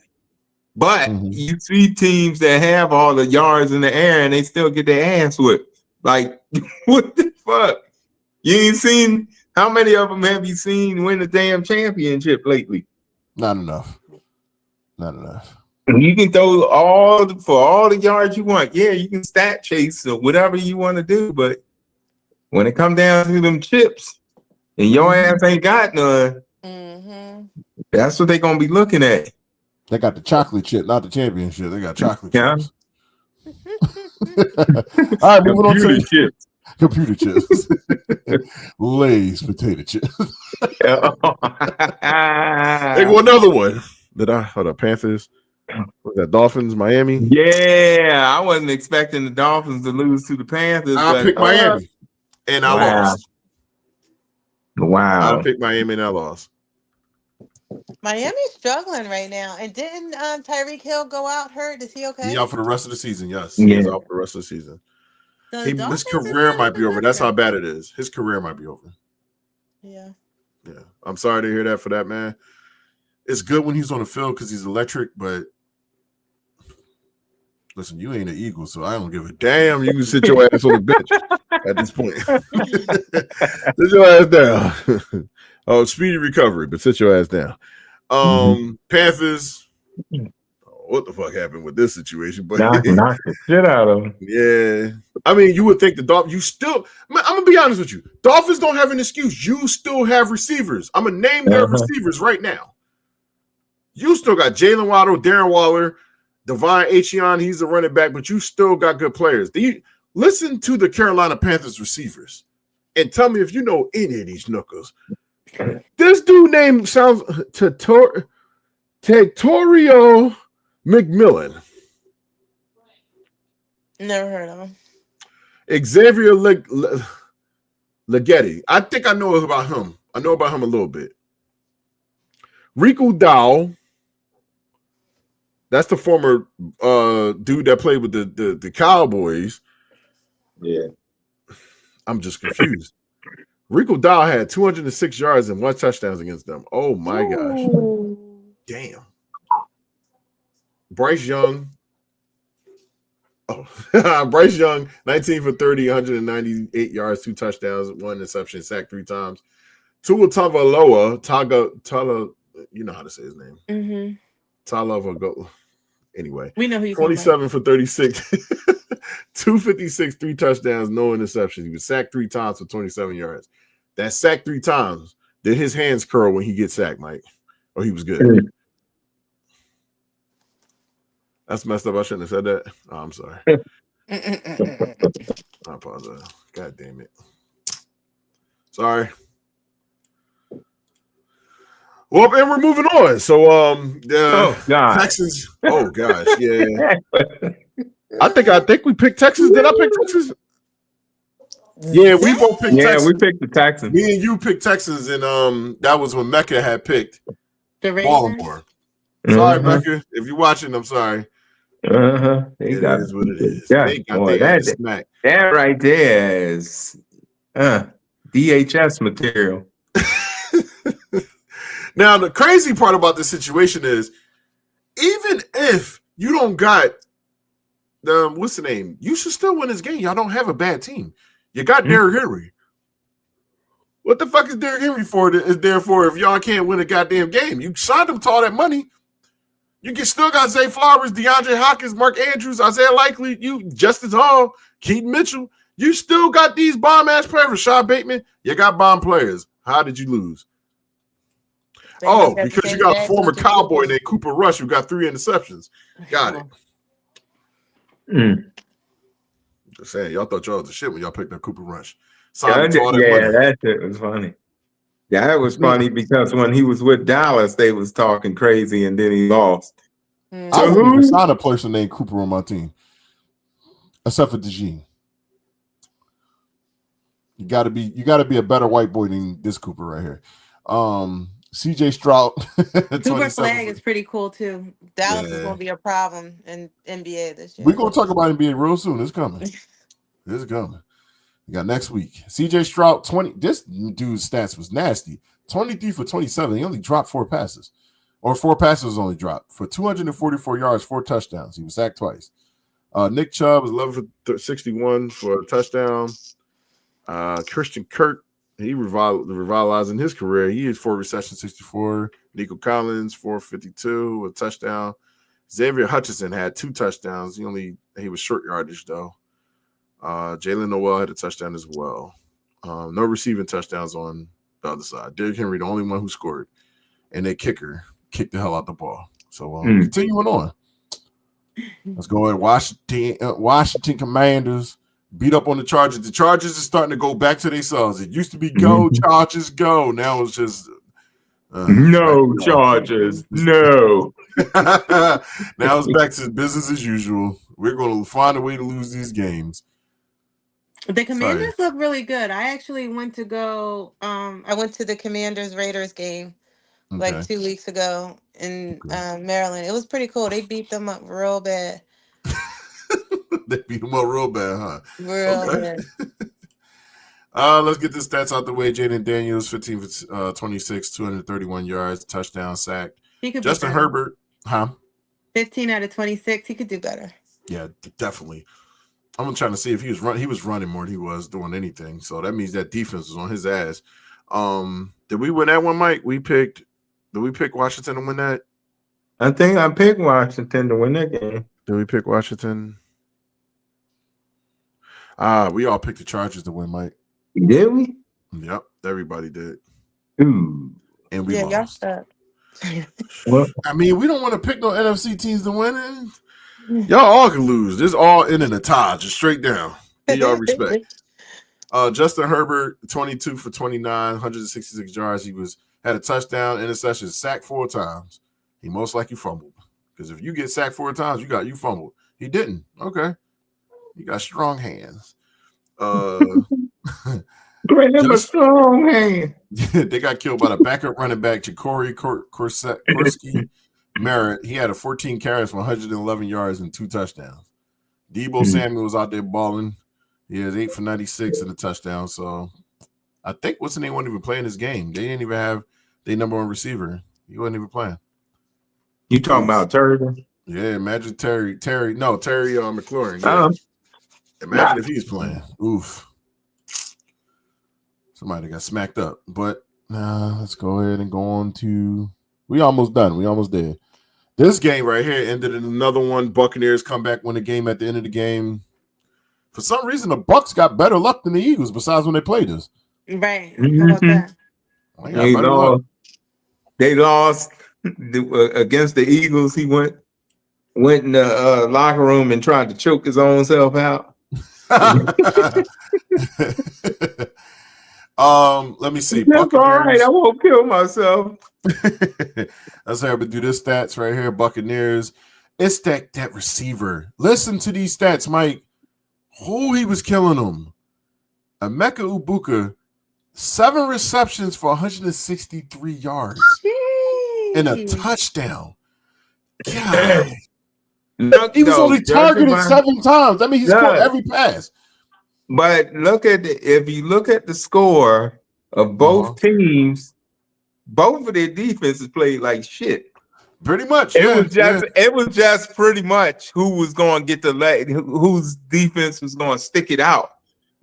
But you see teams that have all the yards in the air and they still get their ass whipped. Like, what the fuck? You ain't seen how many of them have you seen win the damn championship lately? Not enough. Not enough. You can throw all the yards you want. Yeah, you can stat chase or whatever you want to do, but when it comes down to them chips and your ass ain't got none, that's what they're gonna be looking at. They got the chocolate chip, not the championship. They got chocolate chips. All right, moving on to chips. Computer chips. Lay's potato chips. There go another one. Hold up, Panthers. Was that Dolphins, Miami? Yeah, I wasn't expecting the Dolphins to lose to the Panthers. I picked Miami, and I lost. Wow. I picked Miami, and I lost. Miami's struggling right now. And didn't Tyreek Hill go out hurt? Is he okay? He's out for the rest of the season, yes. Yeah. He's out for the rest of the season. So his career might be over. That's how bad it is. His career might be over. Yeah. Yeah. I'm sorry to hear that for that man. It's good when he's on the field because he's electric, but listen, you ain't an Eagle, so I don't give a damn. You can sit your ass on the bench at this point. Sit your ass down. Oh, speedy recovery, but sit your ass down. Panthers. What the fuck happened with this situation? But knock the shit out of him. Yeah. I mean, you would think the Dolphins, I'm gonna be honest with you. Dolphins don't have an excuse. You still have receivers. I'm gonna name their receivers right now. You still got Jalen Waddle, Darren Waller, Devon Achane, he's a running back, but you still got good players. Listen to the Carolina Panthers receivers and tell me if you know any of these knuckles. This dude name sounds Tectorio McMillan. Never heard of him. Xavier Leggetti. I think I know about him. I know about him a little bit. Rico Dow. That's the former dude that played with the Cowboys. Yeah. I'm just confused. Rico Dow had 206 yards and 1 touchdown against them. Oh, my gosh. Damn. Bryce Young. Bryce Young, 19 for 30, 198 yards, 2 touchdowns, 1 interception, sacked 3 times. Tua Tagovailoa, you know how to say his name. Tagovailoa. Anyway, we know who he's 27 for 36, 256, 3 touchdowns, no interceptions. He was sacked 3 times for 27 yards. That sacked 3 times. Did his hands curl when he gets sacked, Mike? Or he was good? That's messed up. I shouldn't have said that. Oh, I'm sorry. I apologize. God damn it. Sorry. Well, and we're moving on. So, Texans. Oh gosh, yeah. I think we picked Texas. Did I pick Texas? Yeah, we both picked Texas. Yeah, we picked the Texans. Me and you picked Texans, and that was when Mecca had picked Baltimore. Sorry, Mecca. If you're watching, I'm sorry. They It got is what it is. yeah, They got boy, their ass smacked. that right there is DHS material. Now, the crazy part about this situation is, even if you don't got what's the name, you should still win this game. Y'all don't have a bad team. You got Derrick Henry. What the fuck is Derrick Henry for? Is there for if y'all can't win a goddamn game? You signed him to all that money. Still got Zay Flowers, DeAndre Hopkins, Mark Andrews, Isaiah Likely, Justice Hall, Keaton Mitchell. You still got these bomb-ass players. Rashad Bateman, you got bomb players. How did you lose? Because you got a former Cowboy named Cooper Rush who got 3 interceptions. Got it. Just saying, y'all thought y'all was the shit when y'all picked up Cooper Rush. That shit was funny. Yeah, that was funny because when he was with Dallas, they was talking crazy and then he lost. I wouldn't even sign a person named Cooper on my team, except for DeJean. You gotta be a better white boy than this Cooper right here. CJ Stroud. Cooper flag is pretty cool too. Dallas is gonna be a problem in NBA this year. We're gonna talk about NBA real soon. It's coming. It's coming. We got next week. CJ Stroud, 20. This dude's stats was nasty. 23 for 27. He only dropped 4 passes. Or 4 passes only dropped for 244 yards, 4 touchdowns. He was sacked twice. Nick Chubb was 11 for 61 for a touchdown. Christian Kirk, he revitalizing his career. He had 4 receptions, 64. Nico Collins, 452, a touchdown. Xavier Hutchinson had 2 touchdowns. He was short yardage though. Jalen Noel had a touchdown as well. No receiving touchdowns on the other side. Derrick Henry, the only one who scored, and their kicker kicked the hell out the ball. So continuing on. Let's go ahead. Washington Commanders beat up on the Chargers. The Chargers are starting to go back to themselves. It used to be go, Chargers, go. Now it's just no Chargers, no. Now it's back to business as usual. We're going to find a way to lose these games. The Commanders look really good. I actually went to the Commanders-Raiders game like 2 weeks ago in Maryland. It was pretty cool. They beat them up real bad. They beat them up real bad, huh? Real bad. Let's get the stats out the way. Jaden Daniels, 15 for 26, 231 yards, touchdown, sack. Justin Herbert, 15 out of 26. He could do better. Yeah, definitely. I'm trying to see if he was running more than he was doing anything. So that means that defense was on his ass. Did we win that one, Mike? Did we pick Washington to win that? I think I picked Washington to win that game. Did we pick Washington? We all picked the Chargers to win, Mike. Did we? Yep, everybody did. Ooh. And we lost. Well, I mean, we don't want to pick no NFC teams to win. Y'all all can lose. This all in a tie, just straight down. Give y'all respect. Justin Herbert, 22 for 29, 166 yards. He had a touchdown, interception, sacked 4 times. He most likely fumbled. Because if you get sacked 4 times, you fumbled. He didn't. Okay. He got strong hands. Strong hand. They got killed by the backup running back, Ja'Cory Korsky Merritt. He had a 14 carries for 111 yards and 2 touchdowns. Deebo Samuel was out there balling. He has 8 for 96 and a touchdown. So I think what's the name wasn't even playing this game. They didn't even have their number 1 receiver. He wasn't even playing. You talking about Terry? Yeah, imagine Terry McLaurin. Yeah. Imagine if he's playing. Oof. Somebody got smacked up. But let's go ahead and go on to – we almost done. We almost did. This game right here ended in another one. Buccaneers come back, win the game at the end of the game. For some reason, the Bucs got better luck than the Eagles besides when they played us. Right. How about that? They lost against the Eagles. He went in the locker room and tried to choke his own self out. Let me see. That's all right. I won't kill myself. Let's have to do this stats right here. Buccaneers. It's that receiver. Listen to these stats, Mike. Who he was killing them. Emeka Ibuka, 7 receptions for 163 yards and a touchdown. God. He was only targeted 7 times. I mean, he scored every pass. But if you look at the score of both teams, both of their defenses played like shit. Pretty much. It was just pretty much who was going to get whose defense was going to stick it out.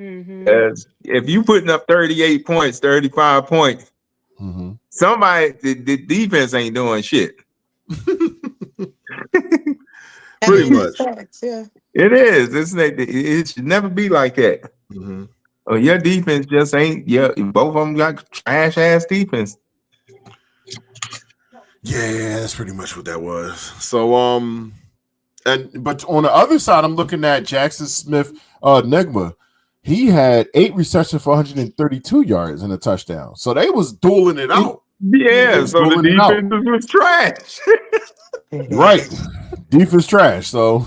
As if you putting up 38 points, 35 points, somebody the defense ain't doing shit. Pretty much. It is. It should never be like that. Oh, your defense just ain't. Yeah, both of them got trash ass defense. Yeah, that's pretty much what that was. So, but on the other side, I'm looking at Jackson Smith Negma. He had 8 receptions for 132 yards and a touchdown. So they was dueling it out. Yeah, so the defense was trash. Right. Defense trash. So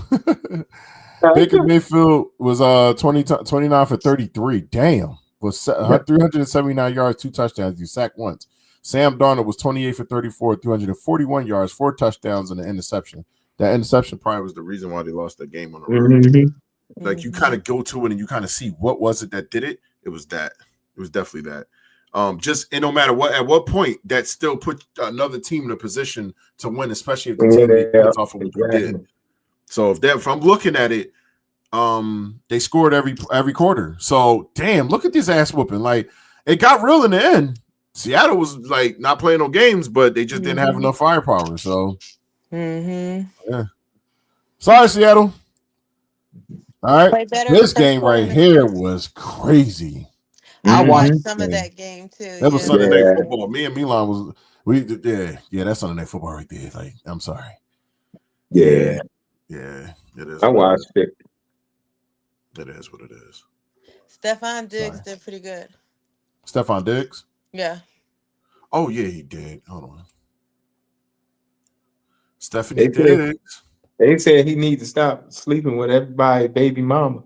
Baker Mayfield was 29 for 33. Damn. Was 379 yards, 2 touchdowns. You sacked once. Sam Darnold was 28 for 34, 341 yards, 4 touchdowns, and an interception. That interception probably was the reason why they lost the game on the road. Like you kind of go to it and you kind of see what was it that did it. It was that. It was definitely that. And no matter what, at what point that still put another team in a position to win, especially if the team gets off of what you did. So if I'm looking at it, they scored every quarter. So damn, look at this ass whooping. Like it got real in the end. Seattle was like not playing no games, but they just didn't have enough firepower. So yeah. Sorry, Seattle. All right, this game right here was crazy. I watched some of that game too. That was Sunday Night Football. Me and Milan that's Sunday Night Football right there. Like, I'm sorry. Yeah, it is. I watched it. It is what it is. Stephon Diggs did pretty good. Stephon Diggs? Yeah. Oh yeah, he did. Hold on. Stephanie Diggs. They said he needs to stop sleeping with everybody, baby mama.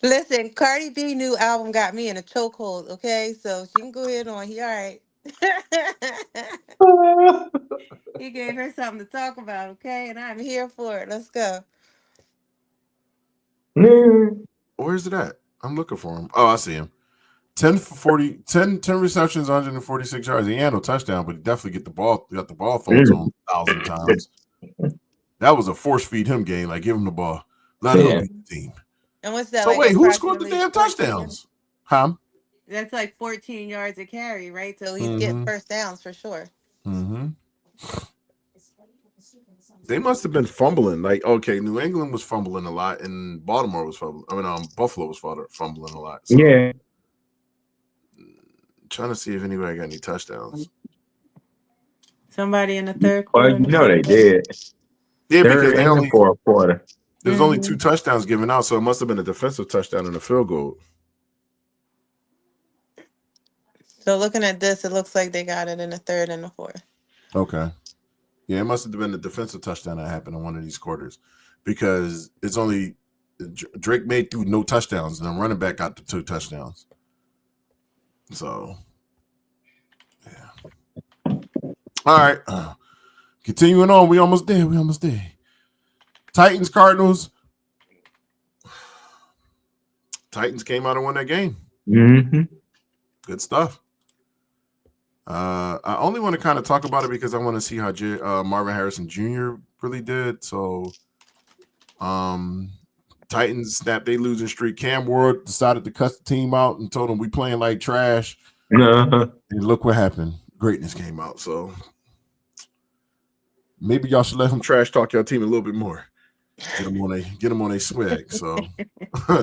Listen, Cardi B new album got me in a chokehold, okay? So she can go ahead on. He all right. He gave her something to talk about, okay? And I'm here for it. Let's go. Where's it at? I'm looking for him. Oh, I see him. 10 receptions, 146 yards. He had no touchdown, but he definitely got the ball thrown to him 1,000 times. That was a force feed him game. Like, give him the ball. Let him beat the team. And what's that? So wait, who scored the damn touchdowns? Huh? That's like 14 yards a carry, right? So he's getting first downs for sure. They must have been fumbling. Like, okay, New England was fumbling a lot, and Baltimore was fumbling. Buffalo was fumbling a lot. So. Yeah. Trying to see if anybody got any touchdowns. Somebody in the third quarter. Well, they did. Yeah, because they only fourth quarter. There's only 2 touchdowns given out, so it must have been a defensive touchdown and a field goal. So looking at this, it looks like they got it in the third and the fourth. Okay. Yeah, it must have been a defensive touchdown that happened in one of these quarters because it's only Drake made through no touchdowns and the running back got the 2 touchdowns. So, yeah. All right. Continuing on. We almost there. Titans, Cardinals. Titans came out and won that game. Good stuff. I only want to kind of talk about it because I want to see how Marvin Harrison Jr. really did. So, Titans snapped their losing streak. Cam Ward decided to cut the team out and told them we playing like trash. And look what happened. Greatness came out. So maybe y'all should let him trash talk your team a little bit more. Get them on a swag. So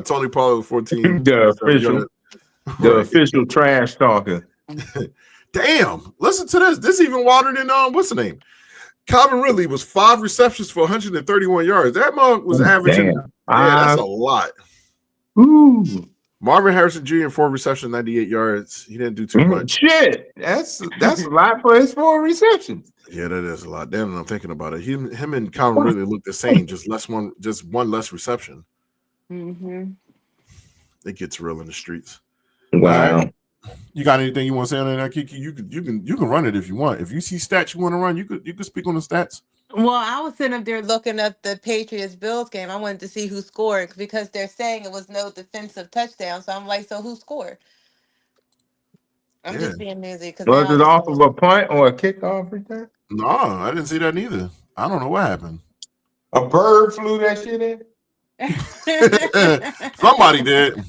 Tony Pollard 14. The official trash talker. Damn. Listen to this. This even wilder than what's the name? Calvin Ridley was 5 receptions for 131 yards. That mug was averaging. That's a lot. Ooh. Marvin Harrison Jr. 4 receptions, 98 yards. He didn't do too much. Shit, that's a lot for his 4 receptions. Yeah, that is a lot. Damn, I'm thinking about it. Him and Calvin Ridley look the same, just one less reception. It gets real in the streets. Wow. You got anything you want to say on that, Kiki? You can run it if you want. If you see stats you want to run, you could speak on the stats. Well, I was sitting up there looking up the Patriots Bills game. I wanted to see who scored because they're saying it was no defensive touchdown. So I'm like, so who scored? I'm just being nosy because Was now it I'm off of saying a punt or a kickoff return? No, I didn't see that neither. I don't know what happened. A bird flew that shit in. Somebody did.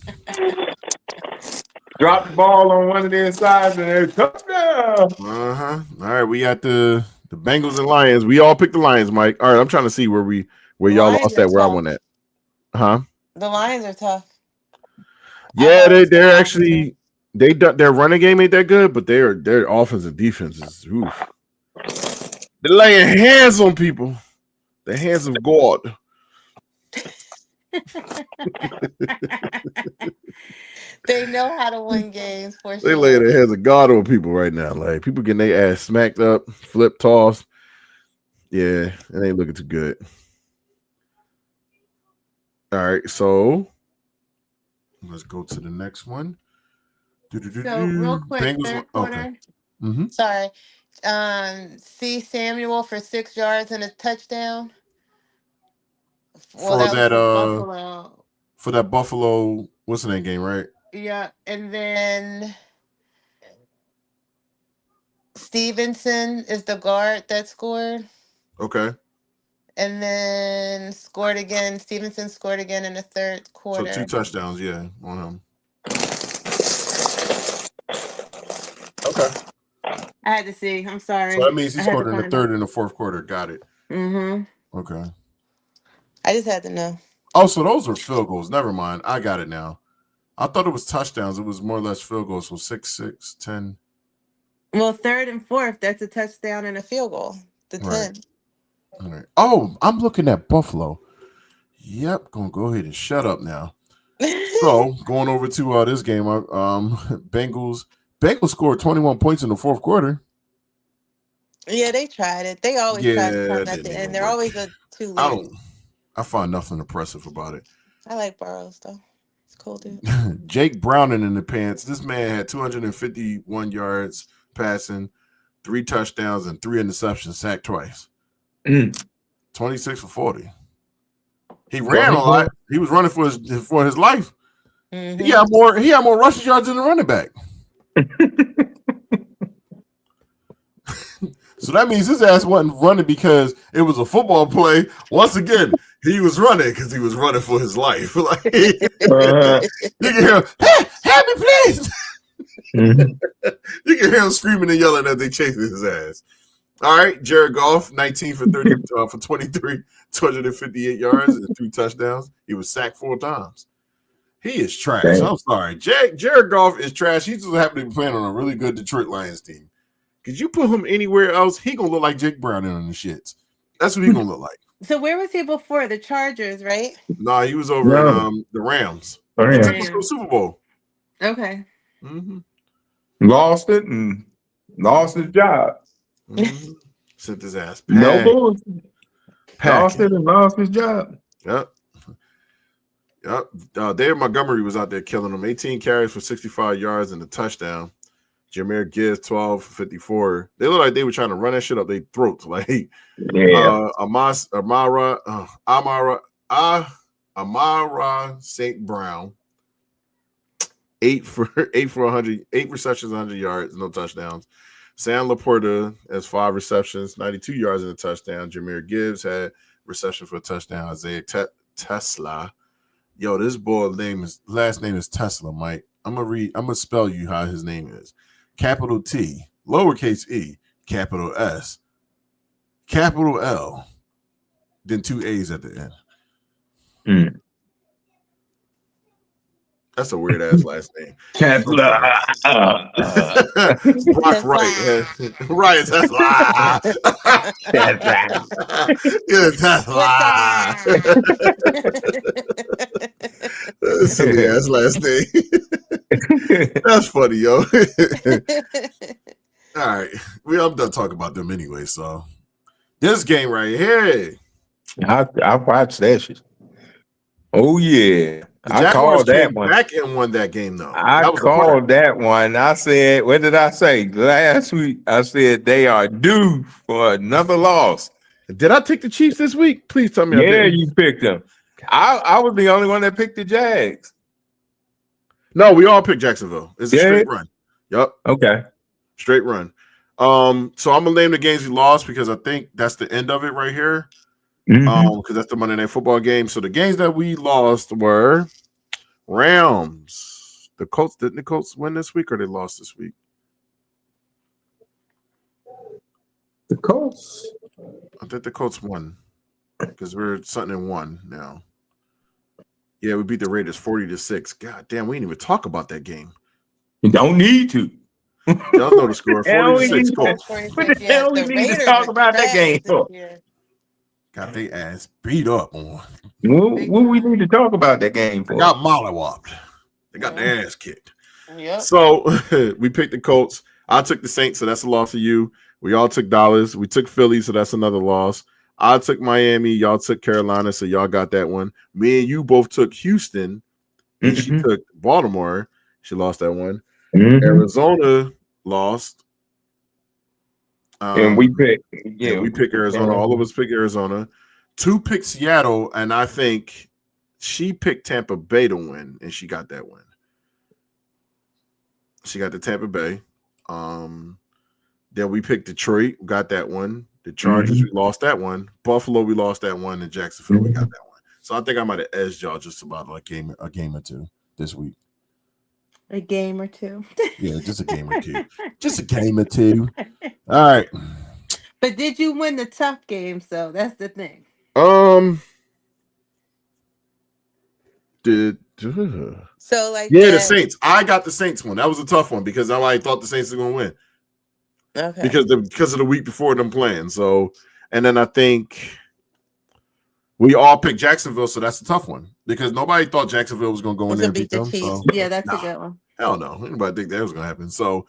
Dropped the ball on one of their sides and they're touchdown. All right, we got the Bengals and Lions. We all picked the Lions, Mike. All right, I'm trying to see where y'all Lions lost are at, where I tough. won at. Huh? The Lions are tough. Yeah, they're actually their running game ain't that good, but their offense and defense is oof. They're laying hands on people. The hands of God. They know how to win games for sure. They lay their hands of God on people right now. Like people getting their ass smacked up, flip tossed. Yeah, it ain't looking too good. All right, so let's go to the next one. So real quick, Bengals, third quarter. Okay. Sorry. C. Samuel for 6 yards and a touchdown. Well, that was Buffalo. For that Buffalo, what's the name game, right? Yeah, and then Stevenson is the guard that scored. Okay. And then scored again. Stevenson scored again in the third quarter. So 2 touchdowns, yeah, on him. Okay. I had to see. I'm sorry. So that means he scored in the third and the fourth quarter. Got it. Mm-hmm. Okay. I just had to know. Oh, so those are field goals. Never mind. I got it now. I thought it was touchdowns. It was more or less field goals. So 6, 10. Well, third and fourth, that's a touchdown and a field goal. The 10. All right. Oh, I'm looking at Buffalo. Yep. Gonna go ahead and shut up now. So going over to this game, Bengals scored 21 points in the fourth quarter. Yeah, they tried it. They always try to come at the end. They're always too late. I find nothing impressive about it. I like Burrows though. It's cool, dude. Jake Browning in the pants. This man had 251 yards passing, 3 touchdowns, and 3 interceptions, sacked twice. 26 for 40. He ran a lot. He was running for his life. Mm-hmm. He had more rushing yards than the running back. So that means his ass wasn't running because it was a football play. Once again, he was running because he was running for his life. Like you can hear him, hey, help me, please. You can hear him screaming and yelling as they chasing his ass. All right, Jared Goff, 19 for 30 for 23, 258 yards and 3 touchdowns. He was sacked 4 times. He is trash. Dang. I'm sorry. Jared Goff is trash. He just happened to be playing on a really good Detroit Lions team. Could you put him anywhere else? He gonna look like Jake Brown on the shits. That's what he gonna look like. So where was he before? The Chargers, right? Nah, he was over in the Rams. He took us to the Super Bowl. Okay. Mm-hmm. Lost it and lost his job. Mm-hmm. Sent his ass. No bullshit. Lost it and lost his job. Yep. David Montgomery was out there killing him. 18 carries for 65 yards and a touchdown. Jahmyr Gibbs, 12 for 54. They look like they were trying to run that shit up their throats. Like, Amara St. Brown, 8 for 100, 8 receptions, 100 yards, no touchdowns. Sam Laporta has 5 receptions, 92 yards and a touchdown. Jahmyr Gibbs had reception for a touchdown. Isaiah Tesla. Yo, this boy last name is Tesla, Mike. I'm gonna spell you how his name is. Capital T, lowercase e, capital S, capital L, then 2 A's at the end. That's a weird ass last name. Brock Wright. Right, Tesla. Tesla. Silly ass last name. That's funny, yo. All right. I'm done talking about them anyway. So this game right here. I watched that shit. Oh yeah. The I Jaguars called that came one. back and won that game, though. I That was called that one. I said, what did I say last week? I said they are due for another loss. Did I take the Chiefs this week? Please tell me I Yeah, didn't. you picked them. I was the only one that picked the Jags. No, we all picked Jacksonville. It's a straight run. Yep. Okay. Straight run. So I'm gonna name the games we lost because I think that's the end of it right here. Because that's the Monday Night Football game. So the games that we lost were Rams. The Colts, didn't the Colts win this week or they lost this week? The Colts. I think the Colts won because we're something in one now. Yeah, we beat the Raiders 40-6. God damn, we didn't even talk about that game. You don't need to. Y'all know the score. 40-6 Colts. What the hell we need to talk about that game for? Got their ass beat up on. What we need to talk about that game for? They got mollywopped. They got their ass kicked. Yep. So we picked the Colts. I took the Saints, so that's a loss for you. We all took Dallas. We took Philly, so that's another loss. I took Miami. Y'all took Carolina, so y'all got that one. Me and you both took Houston, and she took Baltimore. She lost that one. Arizona lost. And we picked. Yeah, we picked Arizona. All of us picked Arizona. 2 picked Seattle, and I think she picked Tampa Bay to win, and she got that win. She got the Tampa Bay. Then we picked Detroit, got that one. The Chargers, we lost that one. Buffalo, we lost that one. And Jacksonville, we got that one. So I think I might have edged y'all just about like a game or two this week. A game or two. Yeah, just a game or two. Just a game or two. All right. But did you win the tough games, though? That's the thing. So like the Saints. I got the Saints one. That was a tough one because I thought the Saints were gonna win. Okay. Because of the week before them playing. So, and then I think we all picked Jacksonville, so that's a tough one because nobody thought Jacksonville was gonna go in there and beat them. So yeah, that's a good one. Hell no, anybody think that was gonna happen? So,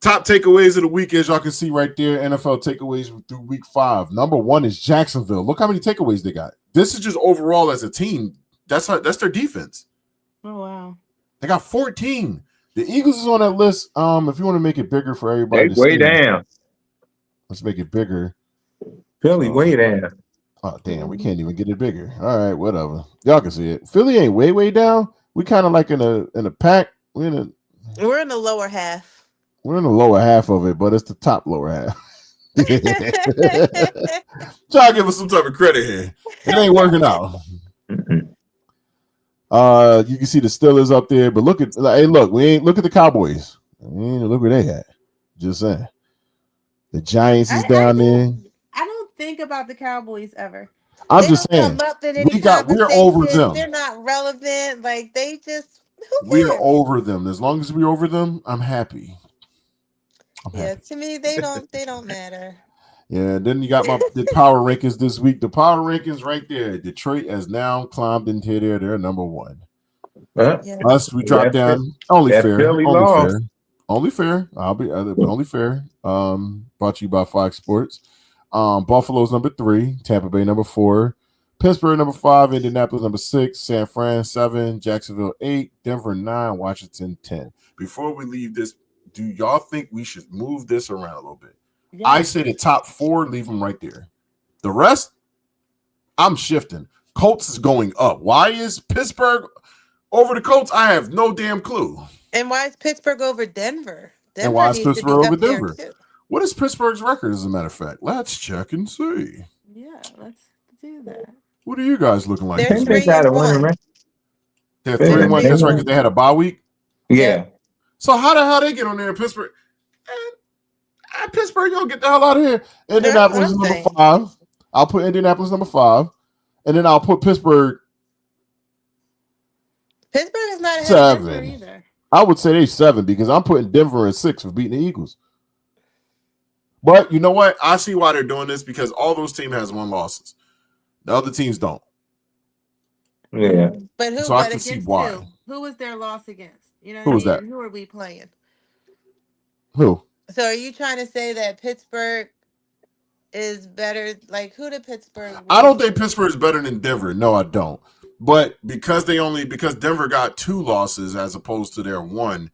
top takeaways of the week, as y'all can see right there, NFL takeaways through week 5. Number 1 is Jacksonville. Look how many takeaways they got. This is just overall as a team. That's their defense. Oh wow. They got 14. The Eagles is on that list. If you want to make it bigger for everybody, way down. Let's make it bigger. Philly way down. Oh damn, we can't even get it bigger. All right, whatever. Y'all can see it. Philly ain't way down. We kind of like in a pack. We're in the lower half. We're in the lower half of it, but it's the top lower half. Try to give us some type of credit here. It ain't working out. You can see the Steelers up there, but look at look at the Cowboys. Look where they at. Just saying. The Giants is down there. I don't think about the Cowboys ever. I'm just saying. We're over them. They're not relevant. Like they just we're over them. As long as we're over them, I'm happy. To me, they don't matter. Yeah, then you got the power rankings this week. The power rankings right there. Detroit has now climbed into there. They're number 1. Us, we dropped down. Only fair. Only fair. I'll be only fair. Brought to you by Fox Sports. Buffalo's number 3. Tampa Bay number 4. Pittsburgh number 5. Indianapolis number 6. San Fran 7. Jacksonville 8. Denver 9. Washington 10. Before we leave this, do y'all think we should move this around a little bit? Yeah. I say the top 4, leave them right there. The rest, I'm shifting. Colts is going up. Why is Pittsburgh over the Colts? I have no damn clue. And why is Pittsburgh over Denver? And why is Pittsburgh over Denver? What is Pittsburgh's record, as a matter of fact? Let's check and see. Yeah, let's do that. What are you guys looking like? They're 3-1. They're 3-1. That's right, because they had a bye week? Yeah. So how the hell they get on there in Pittsburgh? Pittsburgh, y'all get the hell out of here. Indianapolis is number 5. I'll put Indianapolis number 5. And then I'll put Pittsburgh. Pittsburgh is not ahead 7. of Denver either. I would say they 7 because I'm putting Denver at 6 for beating the Eagles. But you know what? I see why they're doing this because all those teams has 1 losses. The other teams don't. Yeah. But who? So I can see why. Who was their loss against? You know, who was that? Who are we playing? Who? So are you trying to say that Pittsburgh is better? Like who did Pittsburgh win? I don't think Pittsburgh is better than Denver. No, I don't. But because Denver got 2 losses as opposed to their 1,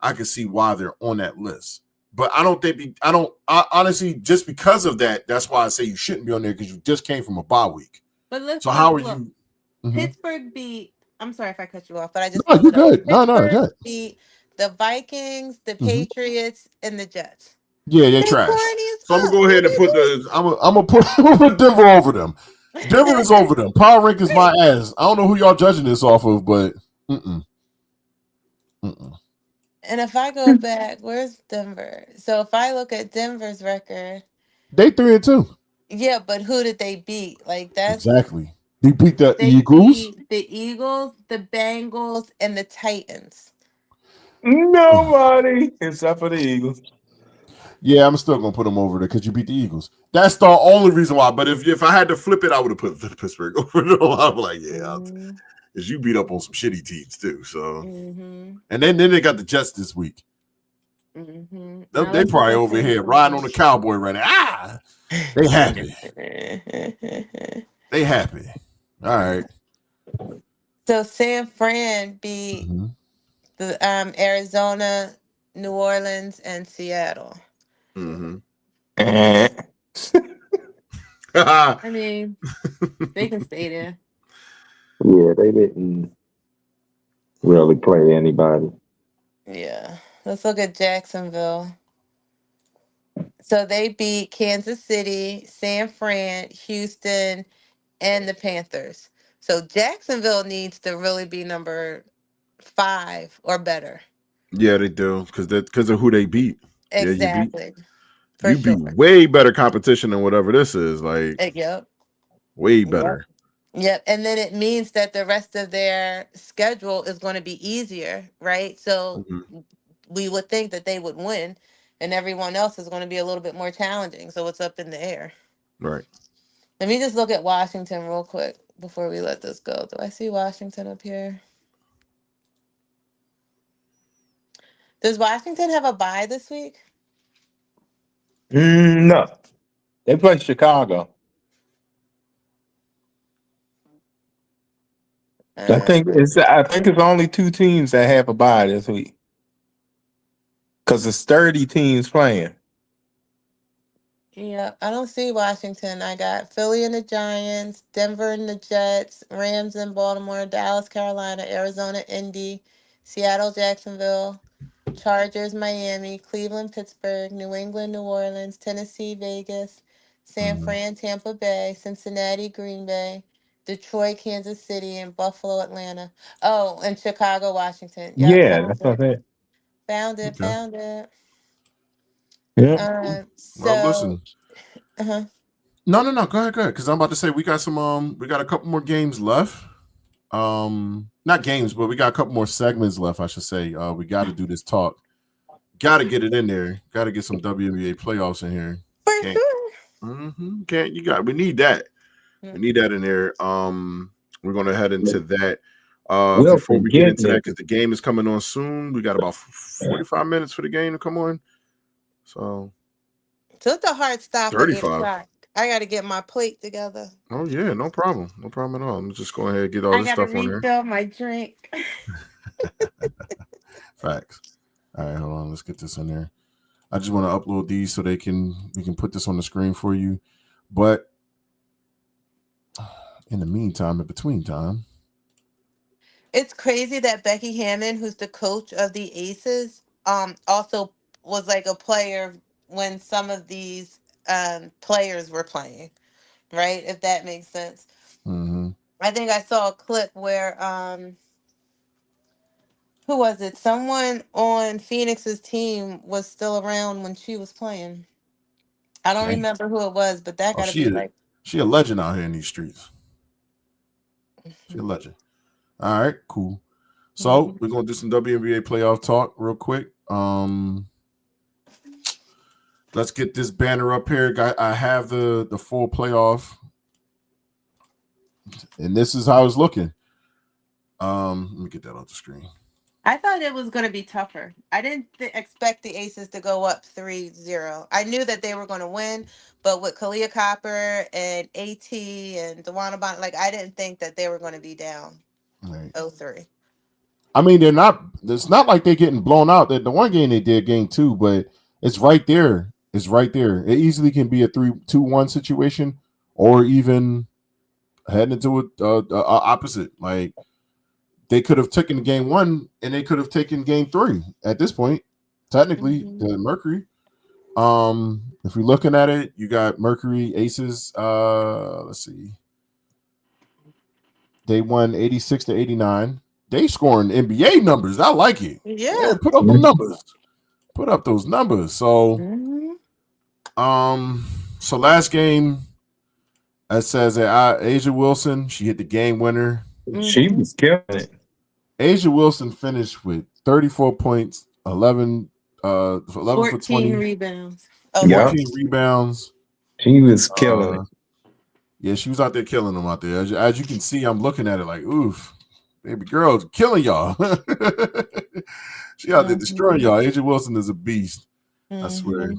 I can see why they're on that list. But I honestly, just because of that, that's why I say you shouldn't be on there, because you just came from a bye week. But so how are you? Pittsburgh beat. I'm sorry if I cut you off, but I just no, you good. No, good. Beat the Vikings, the Patriots, and the Jets. Yeah, they trash. So I'm gonna go ahead and put I'm gonna put Denver over them. Denver is over them. Power rankings my ass. I don't know who y'all judging this off of, but And if I go back, where's Denver? So if I look at Denver's record, they 3-2. Yeah, but who did they beat? Like that's exactly. They beat the they Eagles. Beat the Eagles, the Bengals, and the Titans. Nobody except for the Eagles. Yeah, I'm still gonna put them over there because you beat the Eagles. That's the only reason why. But if I had to flip it, I would have put the Pittsburgh over them. I'm like, because you beat up on some shitty teams too. So, and then they got the Jets this week. They probably over here riding on the cowboy right now. They happy. They happy. All right. So San Fran beat the Arizona, New Orleans, and Seattle. I mean, they can stay there. Yeah, they didn't really play anybody. Yeah. Let's look at Jacksonville. So they beat Kansas City, San Fran, Houston, and the Panthers. So Jacksonville needs to really be number 5 or better. Yeah, they do, because of who they beat. Exactly. Yeah, you beat way better competition than whatever this is. Like, way better. Yep. And then it means that the rest of their schedule is going to be easier, right? So we would think that they would win, and everyone else is going to be a little bit more challenging. So it's up in the air. Right. Let me just look at Washington real quick before we let this go. Do I see Washington up here? Does Washington have a bye this week? No. They play Chicago. I think it's only 2 teams that have a bye this week. Because it's 30 teams playing. Yeah, I don't see Washington. I got Philly and the Giants, Denver and the Jets, Rams and Baltimore, Dallas, Carolina, Arizona, Indy, Seattle, Jacksonville, Chargers, Miami, Cleveland, Pittsburgh, New England, New Orleans, Tennessee, Vegas, San Fran, Tampa Bay, Cincinnati, Green Bay, Detroit, Kansas City, and Buffalo, Atlanta. Oh, and Chicago, Washington. Yep, Yeah, that's what I said. Found it. Yeah. Well, listen. No. Go ahead. Because I'm about to say we got a couple more games left. Not games, but we got a couple more segments left, I should say. We got to do this talk. Got to get it in there. Got to get some WNBA playoffs in here. We need that. We need that in there. We're gonna head into that. Before we get into that, because the game is coming on soon. We got about 45 minutes for the game to come on. So it's a hard stop. 35. I got to get my plate together. Oh yeah, no problem at all. I'm just going ahead and get all this stuff on there. I got to refill my drink. Facts. All right, hold on. Let's get this in there. I just want to upload these so we can put this on the screen for you. But in the meantime, in between time, it's crazy that Becky Hammon, who's the coach of the Aces, also was like a player when some of these players were playing, right? If that makes sense. I think I saw a clip where who was it? Someone on Phoenix's team was still around when she was playing. I don't remember who it was, but that got to be like she a legend out here in these streets. She a legend. All right, cool. So we're gonna do some WNBA playoff talk real quick. Let's get this banner up here. I have the full playoff, and this is how it's looking. Let me get that off the screen. I thought it was going to be tougher. I didn't expect the Aces to go up 3-0. I knew that they were going to win, but with Kalia Copper and AT and Dewana Bond, like I didn't think that they were going to be down Right. 0-3. I mean, they're not. It's not like they're getting blown out. The one game they did, game 2, but it's right there. It's right there. It easily can be a 3-2-1 situation, or even heading into a opposite. Like they could have taken game 1 and they could have taken game 3 at this point. Technically, the Mercury. If we're looking at it, you got Mercury Aces. Let's see. They won 86-89. They scoring NBA numbers. I like it. Yeah. Put up the numbers. Put up those numbers. So, so last game, it says that Asia Wilson, she hit the game winner. She was killing it. Asia Wilson finished with 34 points, 11 for 20, rebounds. 14 rebounds. She was killing it. Yeah, she was out there killing them out there. As you can see, I'm looking at it like, oof, baby girl's killing y'all. She out there destroying y'all. Asia Wilson is a beast. I swear.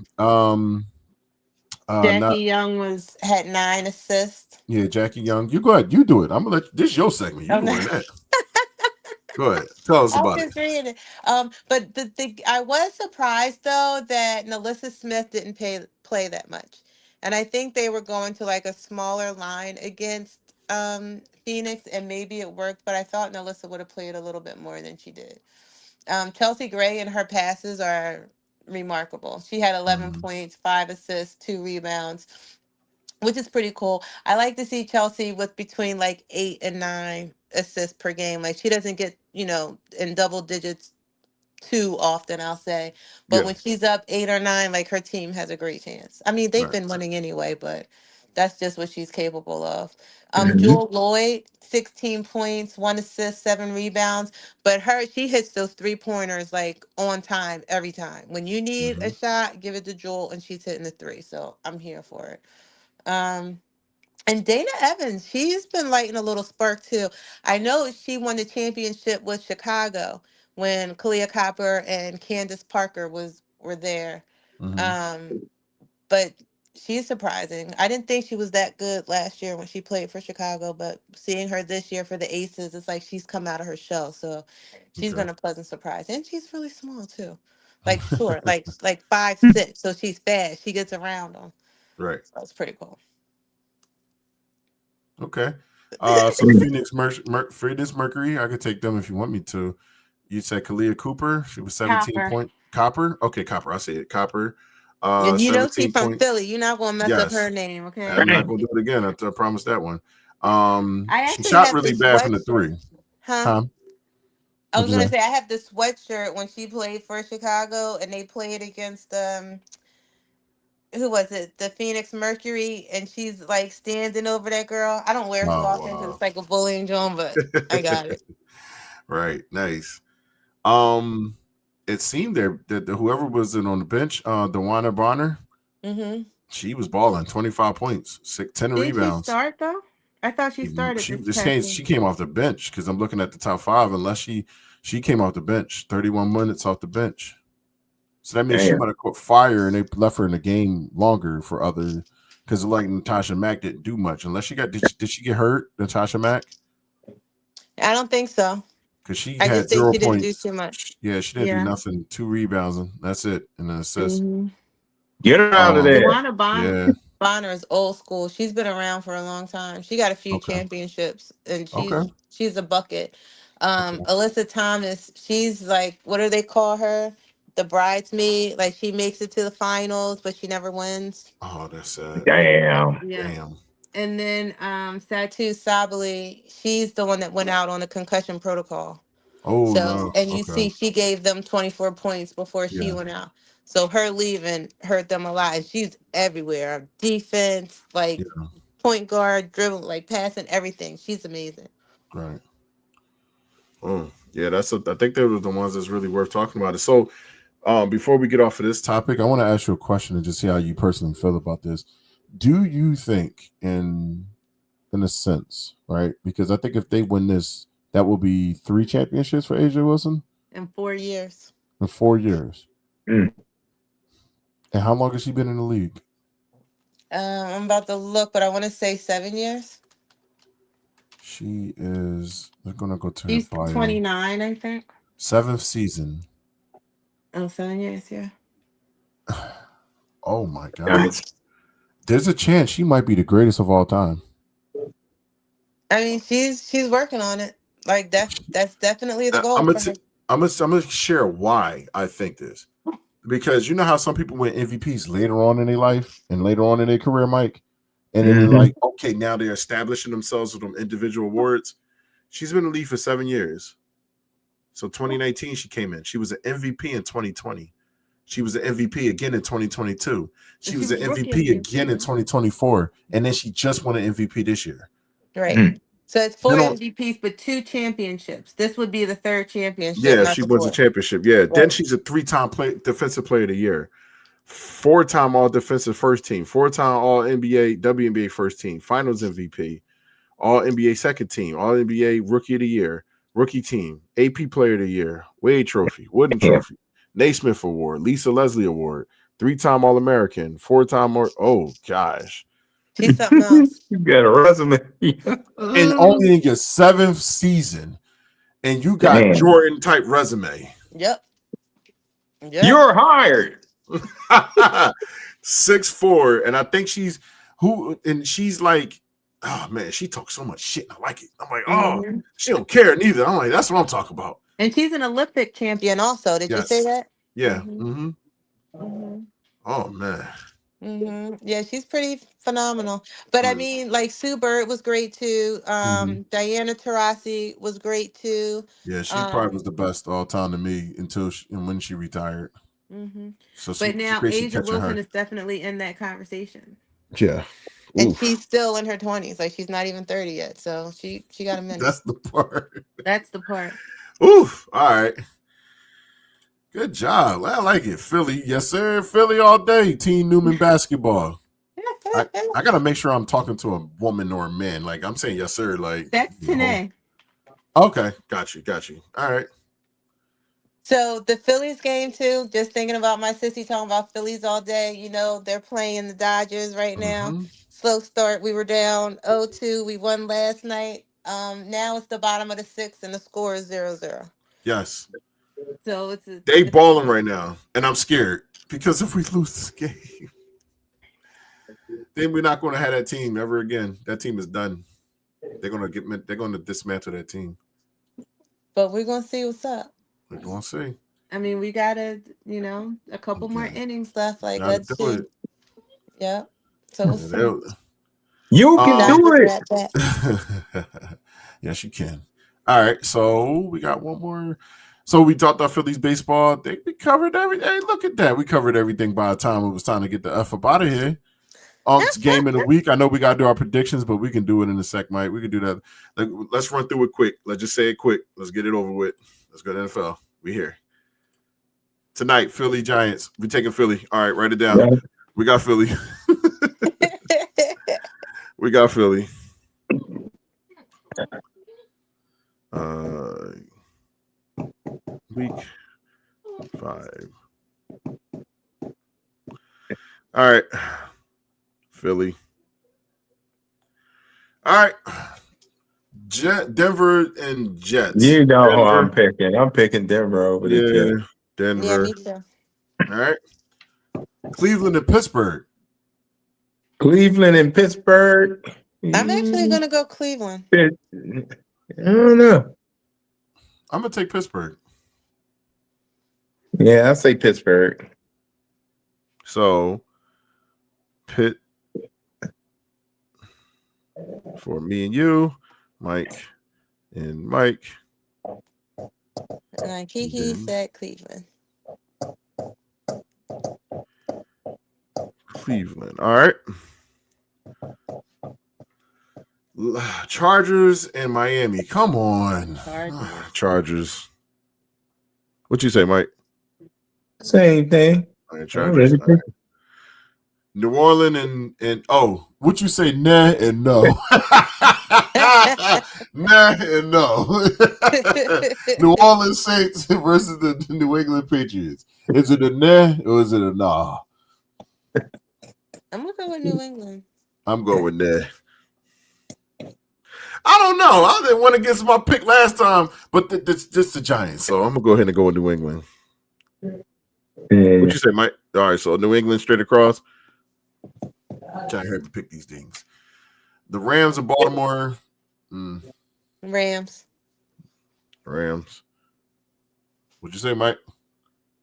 Jackie Young had 9 assists. Yeah, Jackie Young. You go ahead. You do it. I'm gonna let this is your segment. You doing that. Go ahead. Tell us about it. Reading it. But I was surprised though that Nalissa Smith didn't play that much. And I think they were going to like a smaller line against Phoenix, and maybe it worked, but I thought Nalissa would have played a little bit more than she did. Chelsea Gray and her passes are remarkable. She had 11 points, 5 assists, 2 rebounds, which is pretty cool. I like to see Chelsea with between like 8 and 9 assists per game. Like she doesn't get, in double digits too often, I'll say. But when she's up 8 or 9, like her team has a great chance. I mean, they've been winning anyway, but that's just what she's capable of. Jewel Lloyd, 16 points, 1 assist, 7 rebounds. But she hits those 3-pointers like on time every time. When you need a shot, give it to Jewel, and she's hitting the 3. So I'm here for it. And Dana Evans, she's been lighting a little spark too. I know she won the championship with Chicago when Kalia Copper and Candace Parker were there. But she's surprising. I didn't think she was that good last year when she played for Chicago, but seeing her this year for the Aces, it's like she's come out of her shell. So she's been a pleasant surprise. And she's really small too. Like short, like 5'6". So she's fast. She gets around them. Right. So it's pretty cool. Okay. So Phoenix Mercury, I could take them if you want me to. You said Kalia Cooper. She was 17 point. Copper? Okay, Copper. I say it. Copper. And you know she's from Philly. You're not going to mess up her name, okay? I'm not going to do it again. I promise that one. She shot really bad from the 3. Huh? I was going to say, I have this sweatshirt when she played for Chicago, and they played against who was it? The Phoenix Mercury, and she's like standing over that girl. I don't wear it too often because it's like a bullying joint, but I got it. Right, nice. It seemed that whoever was on the bench, Dewana Bonner, she was balling, 25 points, 10 rebounds. Did she start though? I thought she started. She came off the bench because I'm looking at the top 5. Unless she came off the bench, 31 minutes off the bench. So that means she might have caught fire and they left her in the game longer for other, because like Natasha Mack didn't do much unless she did she get hurt, Natasha Mack? I don't think so. Because she had 0 points. Didn't do too much. Yeah, she didn't do nothing. 2 rebounds and that's it, and an assist. Get her out of there. Bonner is old school. She's been around for a long time. She got a few championships, and she's a bucket. Alyssa Thomas, she's like, what do they call her? The bridesmaid. Like she makes it to the finals, but she never wins. Oh, that's sad. Damn. Yeah. Damn. And then Satu Sabali, she's the one that went out on the concussion protocol. Oh, no. And you see she gave them 24 points before she went out. So her leaving hurt them a lot. And she's everywhere. Defense, like point guard, dribbling, like passing, everything. She's amazing. Right. Oh, yeah, I think they were the ones that's really worth talking about it. So before we get off of this topic, I want to ask you a question and just see how you personally feel about this. Do you think in a sense, right? Because I think if they win this, that will be 3 championships for Asia Wilson. In 4 years. In 4 years. Mm. And how long has she been in the league? I'm about to look, but I want to say 7 years. She is. They're gonna go to her She's bio. 29, I think. 7th season. Oh, 7 years, yeah. Oh my God. Nice. There's a chance she might be the greatest of all time. I mean, she's working on it. Like that's definitely the goal for her. I'm gonna share why I think this, because you know how some people win MVPs later on in their life and later on in their career, Mike, and then they're like, okay, now they're establishing themselves with them individual awards. She's been in the league for 7 years. So 2019 she came in. She was an MVP in 2020. She was an MVP again in 2022. She was an MVP again in 2024, and then she just won an MVP this year. Right. So it's 4 MVPs, but 2 championships. This would be the 3rd championship. Yeah, she wins a championship. Yeah. Right. Then she's a 3-time defensive player of the year, 4-time all defensive first team, 4-time all NBA, WNBA first team, finals MVP, all NBA second team, all NBA rookie of the year, rookie team, AP player of the year, Wade Trophy, Wooden Trophy, Naismith Award, Lisa Leslie Award, 3-time All American, 4-time. Oh gosh. She's something else. You got a resume. And only in your 7th season, and you got Jordan type resume. Yep. You're hired. 6'4", and I think she's like, oh man, she talks so much shit. I like it. I'm like, oh, she don't care neither. I'm like, that's what I'm talking about. And she's an Olympic champion also. Did you say that? Yeah. Oh man. Yeah, she's pretty phenomenal. But I mean, like Sue Bird was great too. Diana Taurasi was great too. Yeah, she probably was the best all time to me until when she retired. So but now Asia Wilson is definitely in that conversation. Yeah. And she's still in her 20s. Like she's not even 30 yet. So she got a minute. That's the part. That's the part. Oof. All right. Good job. I like it. Philly. Yes, sir. Philly all day. Team Newman basketball. I got to make sure I'm talking to a woman or a man. Like I'm saying yes, sir. Like that's today. Okay. Got you. All right. So the Phillies game too, just thinking about my sissy talking about Phillies all day. You know, they're playing the Dodgers right now. Slow start. We were down 0-2. We won last night. Now it's the bottom of the 6th and the score is 0-0. Yes. So they balling right now, and I'm scared because if we lose this game, then we're not going to have that team ever again. That team is done. They're going to dismantle that team. But we're going to see what's up. We're going to see. I mean, we got a couple more innings left. Like let's do it. Yeah. So we'll see. You can do it. Yes, you can. All right, so we got one more. So we talked about Phillies baseball. We covered everything. Hey, look at that. We covered everything by the time it was time to get the F up out of here. It's game in the week. I know we got to do our predictions, but we can do it in a sec, Mike. We can do that. Let's run through it quick. Let's just say it quick. Let's get it over with. Let's go to NFL. We here. Tonight, Philly Giants. We taking Philly. All right, write it down. Yeah. We got Philly. We got Philly. Week 5. All right. Philly. All right. Denver and Jets. You know who I'm picking. I'm picking Denver over the Jets. Denver. Yeah, me too. All right. Cleveland and Pittsburgh. Cleveland and Pittsburgh. I'm actually going to go Cleveland. I don't know. I'm going to take Pittsburgh. Yeah, I'll say Pittsburgh. So, Pitt for me and you, Mike and Mike. And Kiki said Cleveland. Cleveland. All right. Chargers and Miami. Come on. Chargers. What you say, Mike? Same thing. All right, Chargers. All right. New Orleans and what you say, nah and no. Nah and no. New Orleans Saints versus the New England Patriots. Is it a nah or is it a nah? I'm gonna go with New England. I'm going with nah. I don't know. I didn't want to get my pick last time, but it's just the Giants. So I'm gonna go ahead and go with New England. What you say, Mike? All right, so New England straight across. Trying to pick these things. The Rams of Baltimore. Rams. What'd you say, Mike?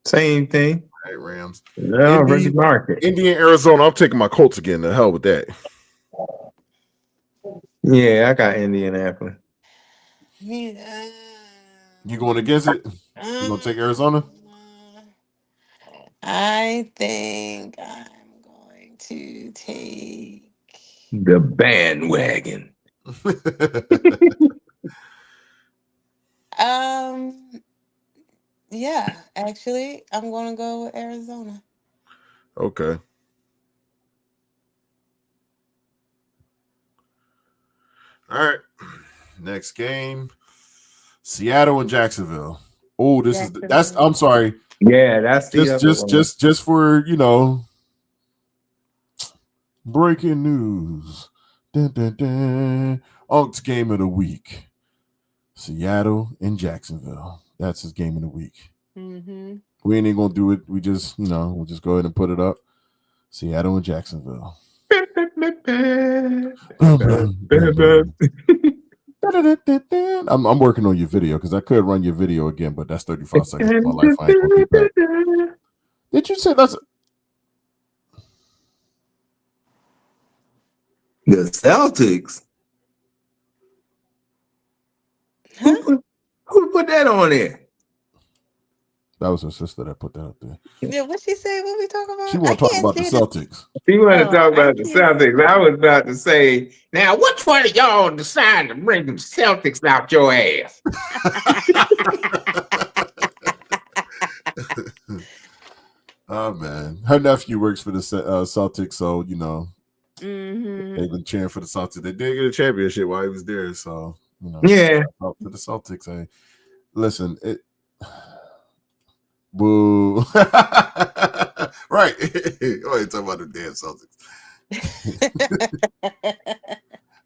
Same thing. All right, Rams. No, Ricky Market. Indian, Arizona. I'm taking my Colts again. The hell with that. Yeah, I got Indianapolis. Yeah. You going against it? You gonna take Arizona? I think I'm going to take the bandwagon. Yeah, actually, I'm gonna go with Arizona. Okay. All right. Next game. Seattle and Jacksonville. Oh, that's I'm sorry. Yeah, that's just for, breaking news. Dun, dun, dun. Unc's game of the week. Seattle and Jacksonville. That's his game of the week. Mm-hmm. We ain't even gonna do it. We just, we'll just go ahead and put it up. Seattle and Jacksonville. I'm working on your video because I could run your video again, but that's 35 seconds of my life. I ain't gonna keep that. Did you say that's the Celtics? Huh? Who put that on there? That was her sister that put that up there. Yeah, what she say? What we talking about? She want to talk about the Celtics. She want to talk about the Celtics. I was about to say, now which one of y'all decided to bring the Celtics out your ass? Oh man, her nephew works for the Celtics, so Mm-hmm. they've been cheering for the Celtics. They did get a championship while he was there, so yeah. Up to the Celtics. Hey, listen, boo. Right. Oh, you talking about the damn Celtics.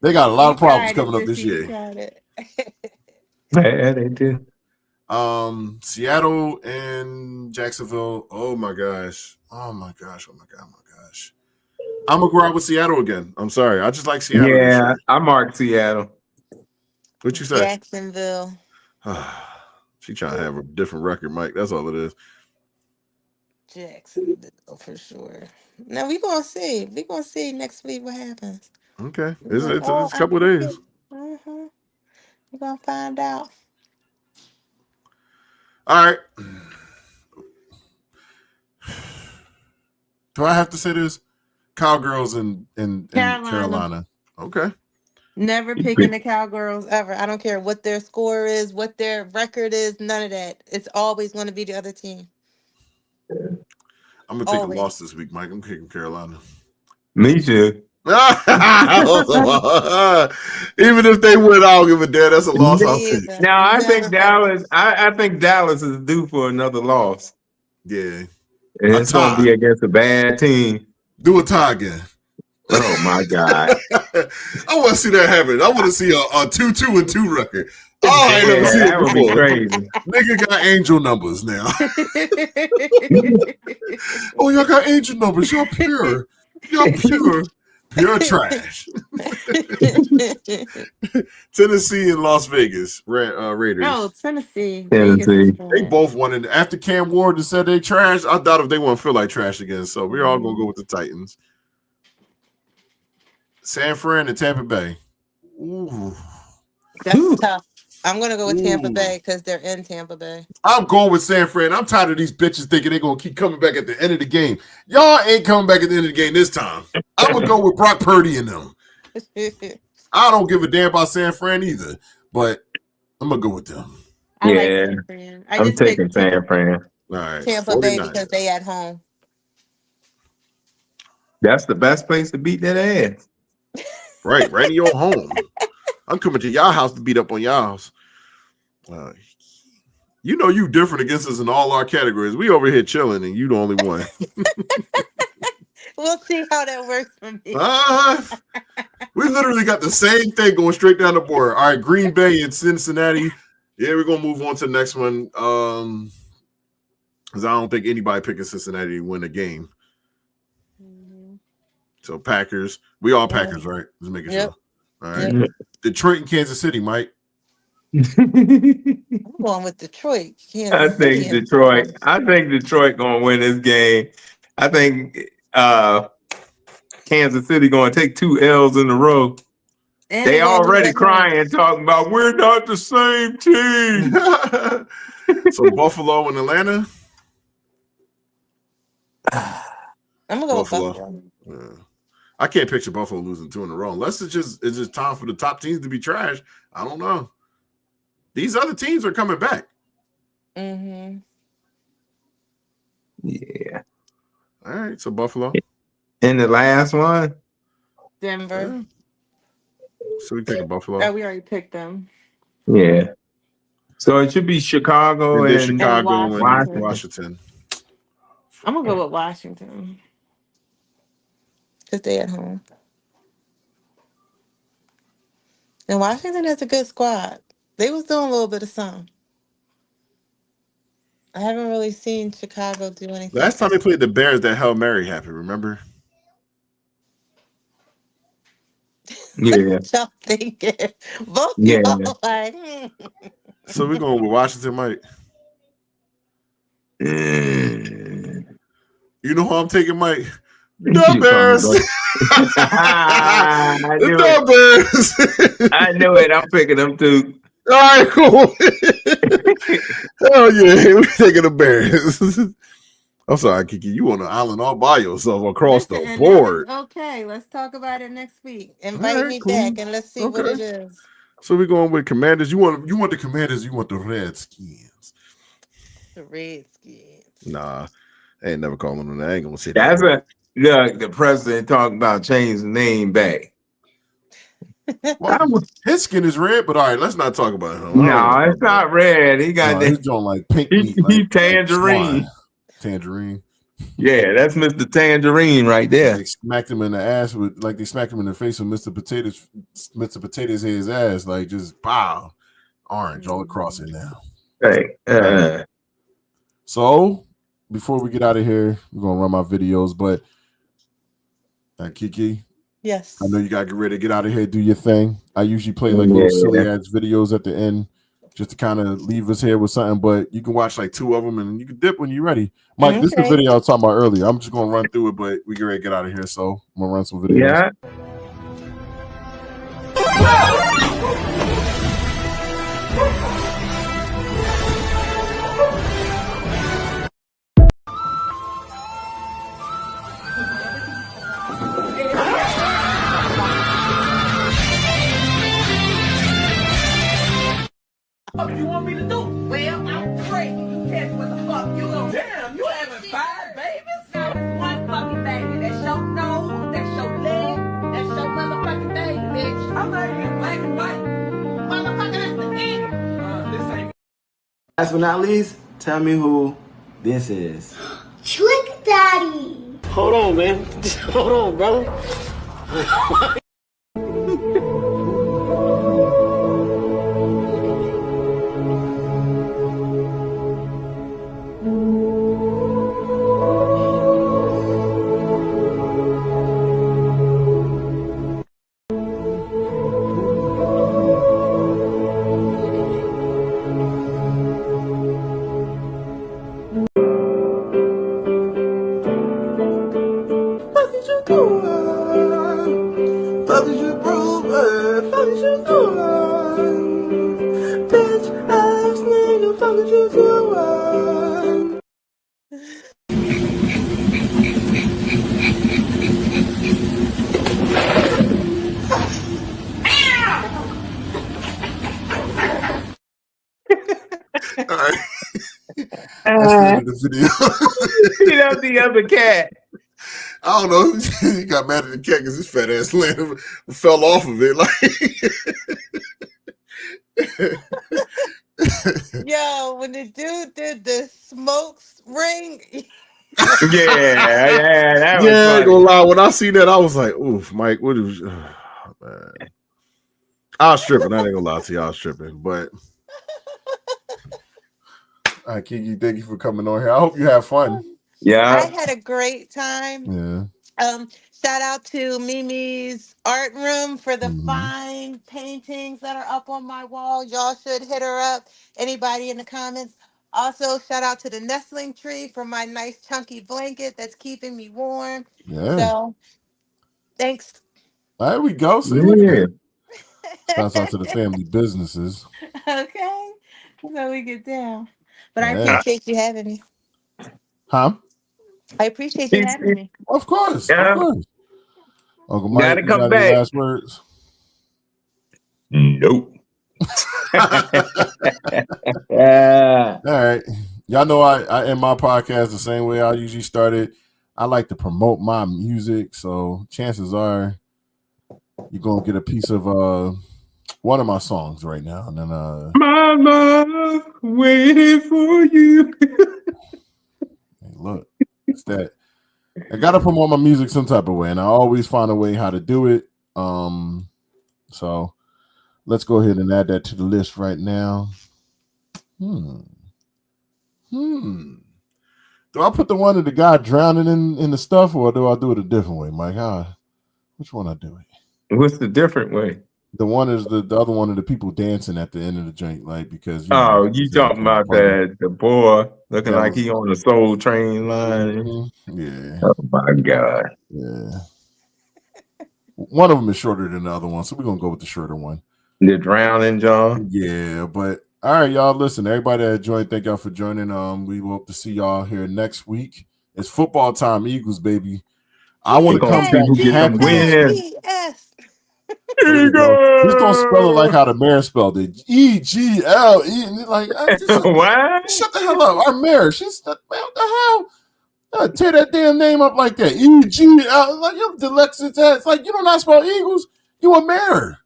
They got a lot of problems coming up this year. Yeah, they do. Seattle and Jacksonville. Oh my gosh. I'm gonna go out with Seattle again. I'm sorry. I just like Seattle. Yeah, I marked Seattle. What you say? Jacksonville. She trying to have a different record, Mike. That's all it is. Jacksonville for sure. Now we're gonna see. We're gonna see next week what happens. Okay. It's a couple of days. Mm-hmm. We're gonna find out. All right. Do I have to say this? Cowgirls in Carolina. Okay. Never picking the Cowgirls ever. I don't care what their score is, what their record is, none of that. It's always going to be the other team. I'm going to take a loss this week, Mike. I'm kicking Carolina. Me too. Even if they win, I don't give a damn. That's a loss. I'll take. Now I think Dallas. I think Dallas is due for another loss. Yeah, and it's going to be against a bad team. Do a tie again. Oh my God! I want to see that happen. I want to see a 2-2-2 record. Oh, I ain't never seen that would be crazy. Nigga got angel numbers now. Oh, y'all got angel numbers. Y'all pure. Pure trash. Tennessee and Las Vegas Raiders. No, Tennessee. They both won it. After Cam Ward said they trash, I doubt if they want to feel like trash again. So we're all going to go with the Titans. San Fran and Tampa Bay. Ooh. That's tough. I'm going to go with Tampa Bay because they're in Tampa Bay. I'm going with San Fran. I'm tired of these bitches thinking they're going to keep coming back at the end of the game. Y'all ain't coming back at the end of the game this time. I'm going to go with Brock Purdy and them. I don't give a damn about San Fran either, but I'm going to go with them. I like San Fran. I'm taking San Fran. All right. Tampa 49. Bay because they at home. That's the best place to beat that ass. Right in your home. I'm coming to y'all house to beat up on y'all's. You know you different against us in all our categories. We over here chilling, and you the only one. We'll see how that works for me. We literally got the same thing going straight down the board. All right, Green Bay and Cincinnati. Yeah, we're gonna move on to the next one. Because I don't think anybody picking Cincinnati to win a game. So Packers, we all Packers, right? Just making sure. All right, Detroit and Kansas City, Mike. I'm going with Detroit. I think Detroit gonna win this game. I think Kansas City gonna take 2 L's in a row. And they already crying, talking about we're not the same team. So Buffalo and Atlanta. I'm gonna go with Buffalo. Yeah. I can't picture Buffalo losing 2 in a row unless it's just time for the top teams to be trash. I don't know. These other teams are coming back. Mm-hmm. Yeah. All right, so Buffalo. And the last one? Denver. Yeah. So we take Buffalo. Oh, we already picked them. Yeah. So it should be Chicago and Washington. I'm gonna go with Washington. Because they at home. And Washington has a good squad. They was doing a little bit of something. I haven't really seen Chicago do anything. Last time they played the Bears, that Hail Mary happened, remember? Yeah. Y'all thinking. Both y'all like. So we're going with Washington, Mike. Mm. You know who I'm taking, Mike? The Bears. I knew it. I'm picking them too. All right, cool. Hell yeah, we're taking the Bears. I'm sorry, Kiki. You on an island all by yourself across the board. Okay, let's talk about it next week. Invite me back and let's see what it is. So we're going with Commanders. You want the Commanders? You want the Redskins? The Redskins. Nah, I ain't never calling them that. I ain't gonna say that. That's the president talking about changing the name back. Well, his skin is red, but all right, let's not talk about him. No, it's not red. He got he's doing like pink meat. He's tangerine. Tangerine. Yeah, that's Mr. Tangerine right there. They smacked him in the ass with they smacked him in the face with Mr. Potatoes hit his ass, like just pow, orange all across it now. Hey, so before we get out of here, we're gonna run my videos, but Kiki. Yes. I know you gotta get ready to get out of here, do your thing. I usually play like little silly ass videos at the end just to kind of leave us here with something, but you can watch like 2 of them and you can dip when you're ready. Mike, this is the video I was talking about earlier. I'm just gonna run through it, but we get ready to get out of here, so I'm gonna run some videos. Yeah. What you want me to do? Well, I'm afraid you tell me what the fuck you gonna do. Damn, you having 5 babies? Not one fucking baby. That's your nose, that's your leg, that's your motherfucking baby, bitch. I'm not even black and white. Motherfucker, that's the end. This ain't. Last but not least, tell me who this is. Trick Daddy. Hold on, man. Hold on, brother. The video. Beat up the other cat. I don't know. He got mad at the cat because his fat ass fell off of it. Like Yo, when the dude did the smokes ring. Yeah, that was Yeah, funny. gonna lie. When I seen that, I was like, "Oof, Mike, what is?" Man. I was tripping. I ain't gonna lie to you, I was tripping. But all right, Kiki, thank you for coming on here. I hope you have fun. I Yeah. had a great time. Yeah. Shout out to Mimi's art room for the Mm-hmm. fine paintings that are up on my wall. Y'all should hit her up. Anybody in the comments. Also, shout out to the nestling tree for my nice chunky blanket that's keeping me warm. Yeah. So, thanks. There we go. See, look at that. Shouts out to the family businesses. Okay. So we get down. But I Yeah. appreciate you having me. Huh? I appreciate you having me. Of course. Yeah. Of course. Uncle Mike, Gotta you come got back. any last words? Nope. All right. Y'all know I end my podcast the same way I usually started. I like to promote my music, so chances are you're gonna get a piece of one of my songs right now. And then Mama waiting for you. hey, look, it's that I gotta promote my music some type of way, and I always find a way how to do it. So let's go ahead and add that to the list right now. Do I put the one of the guy drowning in the stuff, or do I do it a different way, Mike? Which one I do it? What's the different way? The one is the other one of the people dancing at the end of the drink, like because you talking about the boy looking like he on the Soul Train line? Mm-hmm. Yeah. Oh my God. Yeah. One of them is shorter than the other one, so we're gonna go with the shorter one. The drowning John. Yeah, but all right, y'all. Listen, everybody that joined, thank y'all for joining. We hope to see y'all here next week. It's football time, Eagles, baby. I want to come back people get some wins. There we go. Just don't spell it like how the mayor spelled it. EGLE. Like, what? Shut the hell up. Our mayor. She's what the hell? Tear that damn name up like that. EGL. Like you're dyslexic. It's like you don't know how to spell Eagles. You a mayor.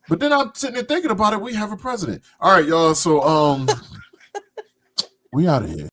But then I'm sitting there thinking about it. We have a president. All right, y'all. So we out of here.